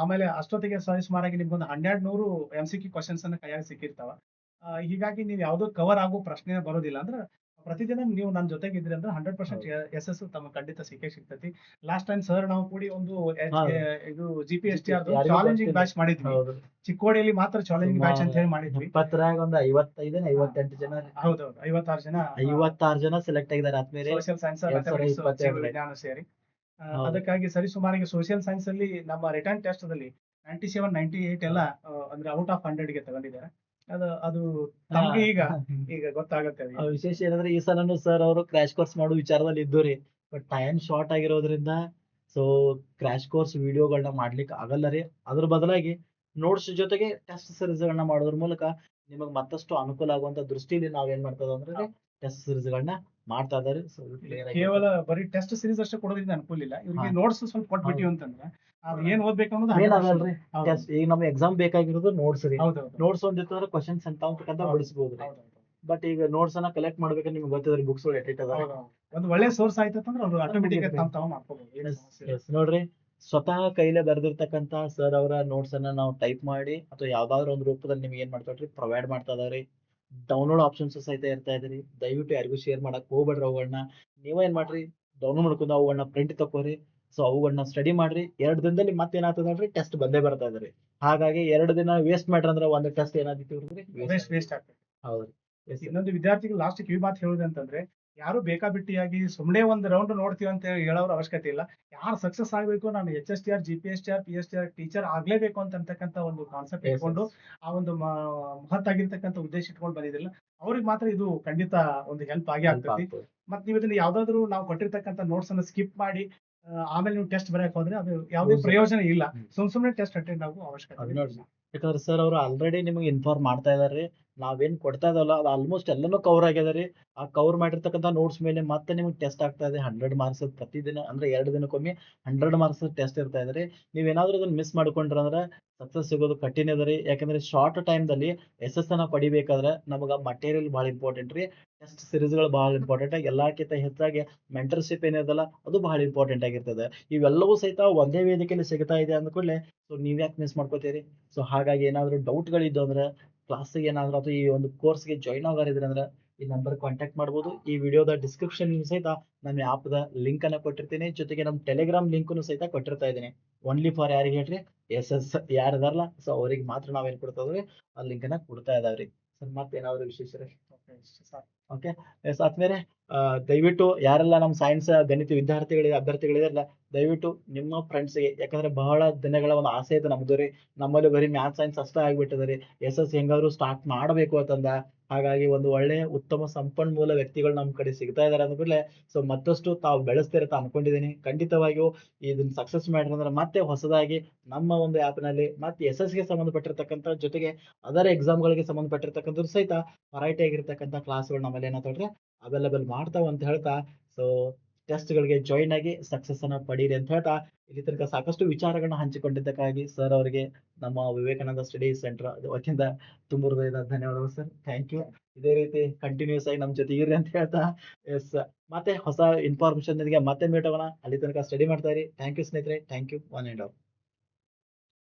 [SPEAKER 2] ಆಮೇಲೆ ಅಷ್ಟೊತ್ತಿಗೆ ಸುಮಾರಾಗಿ ನಿಮ್ಗೊಂದು 1200 MCQ ಕ್ವಶನ್ಸ್ ಅನ್ನ ಕೈಯಾಗಿ ಸಿಕ್ಕಿರ್ತಾವ. ಹೀಗಾಗಿ ನೀವು ಯಾವ್ದು ಕವರ್ ಆಗೋ ಪ್ರಶ್ನೆ ಬರೋದಿಲ್ಲ. ಅಂದ್ರೆ ಪ್ರತಿದಿನ ನೀವು ನನ್ನ ಜೊತೆಗೆ ಇದ್ರಿ ಅಂದ್ರೆ 100% SS ತಮ್ಮ ಖಂಡಿತ ಸಿಗ್ತೈತಿ. ಲಾಸ್ಟ್ ಟೈಮ್ ಸರ್ ನಾವು ಕೂಡಿ ಒಂದು ಇದು GPSTR ಚಾಲೆಂಜಿಂಗ್ ಬ್ಯಾಚ್ ಮಾಡಿದ್ವಿ. ಚಿಕ್ಕೋಡಿಯಲ್ಲಿ ಮಾತ್ರ ಚಾಲೆಂಜಿಂಗ್ ಬ್ಯಾಚ್ ಅಂತ ಹೇಳಿ ಮಾಡಿದ್ವಿ.
[SPEAKER 1] 20 ಒಂದು 55 58 ಜನ.
[SPEAKER 2] ಹೌದೌದು,
[SPEAKER 1] 56 ಜನ ಸೆಲೆಕ್ಟ್ ಆಗಿದ್ದಾರೆ ಆದ್ಮೇಲೆ
[SPEAKER 2] ಸೋಷಿಯಲ್ ಸೈನ್ಸ್, ವಿಜ್ಞಾನ ಸೇರಿ. ಅದಕ್ಕಾಗಿ ಸರಿ ಸುಮಾರಿಗೆ ಸೋಷಿಯಲ್ ಸೈನ್ಸ್ ಅಲ್ಲಿ ನಮ್ಮ ರಿಟರ್ನ್ ಟೆಸ್ಟ್ ದಲ್ಲಿ 97 98 ಎಲ್ಲ ಅಂದ್ರೆ ಔಟ್ ಆಫ್ 100 ಗೆ ತಗೊಂಡಿದ್ದಾರೆ. ಅದು ನಮ್ಗೆ ಈಗ ಗೊತ್ತಾಗುತ್ತೆ.
[SPEAKER 1] ವಿಶೇಷ ಏನಂದ್ರೆ ಈ ಸಲನು ಸರ್ ಅವರು ಕ್ರಾಶ್ ಕೋರ್ಸ್ ಮಾಡೋ ವಿಚಾರದಲ್ಲಿ ಇದ್ದು ರೀ. ಬಟ್ ಟೈಮ್ ಶಾರ್ಟ್ ಆಗಿರೋದ್ರಿಂದ ಸೊ ಕ್ರಾಶ್ ಕೋರ್ಸ್ ವಿಡಿಯೋಗಳನ್ನ ಮಾಡ್ಲಿಕ್ಕೆ ಆಗಲ್ಲ ರೀ. ಅದ್ರ ಬದಲಾಗಿ ನೋಟ್ಸ್ ಜೊತೆಗೆ ಟೆಸ್ಟ್ ಸಿರೀಸ್ ಗಳನ್ನ ಮಾಡೋದ್ರ ಮೂಲಕ ನಿಮಗೆ ಮತ್ತಷ್ಟು ಅನುಕೂಲ ಆಗುವಂತ ದೃಷ್ಟಿಯಲ್ಲಿ ನಾವ್ ಏನ್ ಮಾಡ್ತದ ಅಂದ್ರೆ ಟೆಸ್ಟ್ ಸಿರೀಸ್ ಗಳನ್ನ ಮಾಡ್ತಾ ಇದಾರೆ.
[SPEAKER 2] ಕೇವಲ ಬರೀ ಟೆಸ್ಟ್ ಸಿರೀಸ್ ಅಷ್ಟೇ ಕೊಡೋದ್ರಿಂದ ಅನುಕೂಲ ಇಲ್ಲ. ಇವ್ರಿಗೆ ನೋಟ್ಸ್ ಸ್ವಲ್ಪ ಕೊಟ್ಬಿಟ್ಟಿವಿ ಅಂತಂದ್ರೆ ಅದು ಏನ್ ಓದ್ಬೇಕು ಅನ್ನೋದು
[SPEAKER 1] ಈಗ ನಮ್ಗೆ ಎಕ್ಸಾಮ್ ಬೇಕಾಗಿರೋದು ನೋಟ್ಸ್ ರೀ. ನೋಟ್ಸ್ ಒಂದಿತ್ತಂದ್ರೆ ಕ್ವಶನ್ಸ್ ಅಂತ ಬಿಡಿಸಬಹುದು. ಬಟ್ ಈಗ ನೋಟ್ಸ್ ಅನ್ನ ಕಲೆಕ್ಟ್ ಮಾಡ್ಬೇಕಾದ್ರೆ ನಿಮ್ಗೆ ಗೊತ್ತಿದ್ರೆ ಬುಕ್ಸ್
[SPEAKER 2] ಒಂದು ಒಳ್ಳೆ ಸೋರ್ಸ್ ಆಯ್ತಂದ್ರೆ ಅದು ಆಟೋಮೆಟಿಕ್ ತಾವು ಮಾಡ್ಕೋಬಹುದು.
[SPEAKER 1] ನೋಡ್ರಿ, ಸ್ವತಃ ಕೈಲೇ ಬರೆದಿರ್ತಕ್ಕಂತ ಸರ್ ಅವರ ನೋಟ್ಸ್ ಅನ್ನ ನಾವು ಟೈಪ್ ಮಾಡಿ ಅಥವಾ ಯಾವ್ದಾದ್ರು ಒಂದು ರೂಪದಲ್ಲಿ ನಿಮ್ಗೆ ಏನ್ ಮಾಡ್ತಾವ್ರಿ, ಪ್ರೊವೈಡ್ ಮಾಡ್ತಾ ಇದಾವ್ರಿ. ಡೌನ್ಲೋಡ್ ಆಪ್ಷನ್ಸ್ ಸಹಿತ ಇರ್ತಾ ಇದ್ರಿ. ದಯವಿಟ್ಟು ಯಾರಿಗೂ ಶೇರ್ ಮಾಡಕ್ ಹೋಗ್ಬೇಡ್ರಿ. ಅವುಗಳನ್ನ ನೀವ ಏನ್ ಮಾಡ್ರಿ, ಡೌನ್ಲೋಡ್ ಮಾಡ್ಕೊಂಡು ಅವುಗಳನ್ನ ಪ್ರಿಂಟ್ ತಕೋರಿ. ಸೊ ಅವುಗಳನ್ನ ಸ್ಟಡಿ ಮಾಡ್ರಿ. 2 ದಿನದಲ್ಲಿ ಮತ್ತೇನಾಗ್ತದ ನೋಡ್ರಿ, ಟೆಸ್ಟ್ ಬಂದೇ ಬರ್ತಾ ಇದ್ರಿ. ಹಾಗಾಗಿ 2 ದಿನ ವೇಸ್ಟ್ ಮಾಡ್ರಿ ಅಂದ್ರೆ ಒಂದು ಟೆಸ್ಟ್ ಏನಾದಿತ್ತು
[SPEAKER 2] ವೇಸ್ಟ್ ಆಗ್ತದೆ.
[SPEAKER 1] ಹೌದ್ರಿ.
[SPEAKER 2] ಇನ್ನೊಂದು ವಿದ್ಯಾರ್ಥಿಗಳು ಲಾಸ್ಟ್ ಕಿವಿ ಮಾತು ಹೇಳುದಂತಂದ್ರೆ, ಯಾರು ಬೇಕಾಬಿಟ್ಟಿಯಾಗಿ ಸುಮ್ಮನೆ ಒಂದು ರೌಂಡ್ ನೋಡ್ತೀವಿ ಅಂತ ಹೇಳೋರ ಅವಶ್ಯಕತೆ ಇಲ್ಲ. ಯಾರು ಸಕ್ಸಸ್ ಆಗ್ಬೇಕು, ನಾನು HSTR GPSTR PSTR ಟೀಚರ್ ಆಗ್ಲೇಬೇಕು ಅಂತಕ್ಕಂತ ಒಂದು ಕಾನ್ಸೆಪ್ಟ್ ಇಟ್ಕೊಂಡು ಆ ಒಂದು ಮಹತ್ತಾಗಿರ್ತಕ್ಕಂಥ ಉದ್ದೇಶ ಇಟ್ಕೊಂಡು ಬಂದಿದ್ದಿಲ್ಲ, ಅವ್ರಿಗೆ ಮಾತ್ರ ಇದು ಖಂಡಿತ ಒಂದು ಹೆಲ್ಪ್ ಆಗೇ ಆಗ್ತದೆ. ಮತ್ತೆ ನೀವು ಇದನ್ನ ಯಾವ್ದಾದ್ರು ನಾವು ಕೊಟ್ಟಿರ್ತಕ್ಕಂಥ ನೋಟ್ಸ್ ಅನ್ನ ಸ್ಕಿಪ್ ಮಾಡಿ ಆಮೇಲೆ ನೀವು ಟೆಸ್ಟ್ ಬರೆಯಕ್ ಹೋದ್ರೆ ಅದು ಯಾವುದೇ ಪ್ರಯೋಜನ ಇಲ್ಲ. ಸುಮ್ನೆ ಟೆಸ್ಟ್ ಅಟೆಂಡ್ ಆಗೋ ಅವಶ್ಯಕತೆ.
[SPEAKER 1] ಯಾಕಂದ್ರೆ ಸರ್ ಅವರು ಆಲ್ರೆಡಿ ನಿಮಗೆ ಇನ್ಫಾರ್ಮ್ ಮಾಡ್ತಾ ಇದಾರೆ. ನಾವೇನ್ ಕೊಡ್ತಾ ಇದಲ್ಲ ಅದು ಆಲ್ಮೋಸ್ಟ್ ಎಲ್ಲಾನು ಕವರ್ ಆಗ್ಯದ ರೀ. ಆ ಕವರ್ ಮಾಡಿರ್ತಕ್ಕಂಥ ನೋಟ್ಸ್ ಮೇಲೆ ಮತ್ತೆ ನಿಮ್ಗೆ ಟೆಸ್ಟ್ ಆಗ್ತಾ ಇದೆ. 100 ಮಾರ್ಕ್ಸ್ ಪ್ರತಿದಿನ ಅಂದ್ರೆ 2 ದಿನಕ್ಕೊಮ್ಮೆ 100 ಮಾರ್ಕ್ಸ್ ಟೆಸ್ಟ್ ಇರ್ತಾ ಇದ್ರಿ. ನೀವೇನಾದ್ರೂ ಅದನ್ನ ಮಿಸ್ ಮಾಡ್ಕೊಂಡ್ರ ಅಂದ್ರೆ ಸಕ್ಸಸ್ ಸಿಗೋದು ಕಠಿಣ ಅದ ರೀ. ಯಾಕಂದ್ರೆ ಶಾರ್ಟ್ ಟೈಮ್ ದಲ್ಲಿ SS ಅನ್ನ ಪಡಿಬೇಕಾದ್ರೆ ನಮಗ ಮಟೀರಿಯಲ್ ಬಹಳ ಇಂಪಾರ್ಟೆಂಟ್ ರೀ. ಟೆಸ್ಟ್ ಸಿರೀಸ್ ಗಳು ಬಹಳ ಇಂಪಾರ್ಟೆಂಟ್. ಎಲ್ಲಕ್ಕಿಂತ ಹೆಚ್ಚಾಗಿ ಮೆಂಟರ್ಶಿಪ್ ಏನಿದಲ್ಲ ಅದು ಬಹಳ ಇಂಪಾರ್ಟೆಂಟ್ ಆಗಿರ್ತದೆ. ಇವೆಲ್ಲವೂ ಸಹಿತ ಒಂದೇ ವೇದಿಕೆಯಲ್ಲಿ ಸಿಗ್ತಾ ಇದೆ ಅಂದ್ಕೂಡ್ಲೆ ಸೊ ನೀವ್ ಯಾಕೆ ಮಿಸ್ ಮಾಡ್ಕೋತೀರಿ. ಸೊ ಹಾಗಾಗಿ ಏನಾದ್ರು ಡೌಟ್ ಗಳಿದ್ದು ಅಂದ್ರೆ, ಕ್ಲಾಸಿಗೆ ಏನಾದ್ರು ಅಥವಾ ಈ ಒಂದು ಕೋರ್ಸ್ಗೆ ಜಾಯ್ನ್ ಆಗೋರಿದ್ರೆ ಅಂದ್ರೆ ಈ ನಂಬರ್ ಕಾಂಟ್ಯಾಕ್ಟ್ ಮಾಡ್ಬೋದು. ಈ ವಿಡಿಯೋದ ಡಿಸ್ಕ್ರಿಪ್ಷನ್ ಸಹಿತ ನಮ್ಮ ಆಪ್ ದ ಲಿಂಕ್ ಅನ್ನ ಕೊಟ್ಟಿರ್ತೀನಿ. ಜೊತೆಗೆ ನಮ್ಮ ಟೆಲಿಗ್ರಾಮ್ ಲಿಂಕ್ ಸಹಿತ ಕೊಟ್ಟಿರ್ತಾ ಇದ್ದೀನಿ. ಓನ್ಲಿ ಫಾರ್ ಯಾರಿಗೆ ಹೇಳ್ರಿ, SS ಯಾರಿದಾರಲ್ಲ ಸೊ ಅವ್ರಿಗೆ ಮಾತ್ರ ನಾವೇನ್ ಕೊಡ್ತಾ ಇದ್ವಿ, ಆ ಲಿಂಕ್ ಅನ್ನ ಕೊಡ್ತಾ ಇದಾವ್ರಿ. ಸರ್ ಮತ್ತೇನಾದ್ರು ವಿಶೇಷ? Okay yes. ಆದ್ಮೇಲೆ ದಯವಿಟ್ಟು ಯಾರೆಲ್ಲ ನಮ್ಮ ಸೈನ್ಸ್ ಗಣಿತ ಅಭ್ಯರ್ಥಿಗಳಿದಾರಲ್ಲ, ದಯವಿಟ್ಟು ನಿಮ್ಮ ಫ್ರೆಂಡ್ಸ್ಗೆ, ಯಾಕಂದ್ರೆ ಬಹಳ ದಿನಗಳ ಒಂದು ಆಸೆ ಇದೆ ನಮ್ದು ರೀ. ನಮ್ಮಲ್ಲಿ ಬರೀ ಮ್ಯಾಥ್ಸ್ ಸೈನ್ಸ್ ಅಷ್ಟೇ ಆಗ್ಬಿಟ್ಟಿದೆ ರೀ. SS ಹೆಂಗಾದ್ರು ಸ್ಟಾರ್ಟ್ ಮಾಡಬೇಕು ಅಂತಂದ. ಹಾಗಾಗಿ ಒಂದು ಒಳ್ಳೆ ಉತ್ತಮ ಸಂಪನ್ಮೂಲ ವ್ಯಕ್ತಿಗಳು ನಮ್ಮ ಕಡೆ ಸಿಗ್ತಾ ಇದಾರೆ ಅಂದ್ಮೇಲೆ ಸೊ ಮತ್ತಷ್ಟು ತಾವು ಬೆಳೆಸ್ತೀರ ಅಂತ ಅನ್ಕೊಂಡಿದ್ದೀನಿ. ಖಂಡಿತವಾಗಿಯೂ ಇದನ್ನ ಸಕ್ಸಸ್ ಮಾಡಿದ್ರೆ ಮತ್ತೆ ಹೊಸದಾಗಿ ನಮ್ಮ ಒಂದು ಆಪ್ ನಲ್ಲಿ ಮತ್ತೆ SS ಗೆ ಸಂಬಂಧಪಟ್ಟಿರ್ತಕ್ಕಂಥ ಜೊತೆಗೆ ಅದರ್ ಎಕ್ಸಾಮ್ ಗಳಿಗೆ ಸಂಬಂಧಪಟ್ಟಿರ್ತಕ್ಕಂಥ ಸಹಿತ ವೆರೈಟಿ ಆಗಿರ್ತಕ್ಕಂಥ ಕ್ಲಾಸ್ಗಳು ನಮ್ಮಲ್ಲಿ ಏನಾಗ್ತಾವ್ರಿ ಅವೈಲೇಬಲ್ ಮಾಡ್ತಾವ ಅಂತ ಹೇಳ್ತಾ, ಸೊ ಟೆಸ್ಟ್‌ಗಳಿಗೆ ಜಾಯಿನ್ ಆಗಿ ಸಕ್ಸಸ್ ಅನ್ನ ಪಡೀರಿ ಅಂತ ಹೇಳ್ತಾ, ಇಲ್ಲಿ ತನಕ ಸಾಕಷ್ಟು ವಿಚಾರಗಳನ್ನ ಹಂಚಿಕೊಂಡಿದ್ದಕ್ಕಾಗಿ ಸರ್ ಅವರಿಗೆ ನಮ್ಮ ವಿವೇಕಾನಂದ ಸ್ಟಡಿ ಸೆಂಟರ್ ವತಿಯಿಂದ ತುಂಬು ಹೃದಯದ ಧನ್ಯವಾದಗಳು ಸರ್. Thank you. ಇದೇ ರೀತಿ ಕಂಟಿನ್ಯೂಸ್ ಆಗಿ ನಮ್ಮ ಜೊತೆ ಇರ್ರಿ ಅಂತ ಹೇಳ್ತಾ, ಎಸ್, ಮತ್ತೆ ಹೊಸ ಇನ್ಫಾರ್ಮೇಷನ್ ಜೊತೆಗೆ ಮತ್ತೆ ಮೀಟ್ ಆಗೋಣ. ಅಲ್ಲಿ ತನಕ ಸ್ಟಡಿ ಮಾಡ್ತಾ ಇರಿ. ಥ್ಯಾಂಕ್ ಯು ಸ್ನೇಹಿತರೆ. Thank you one and all.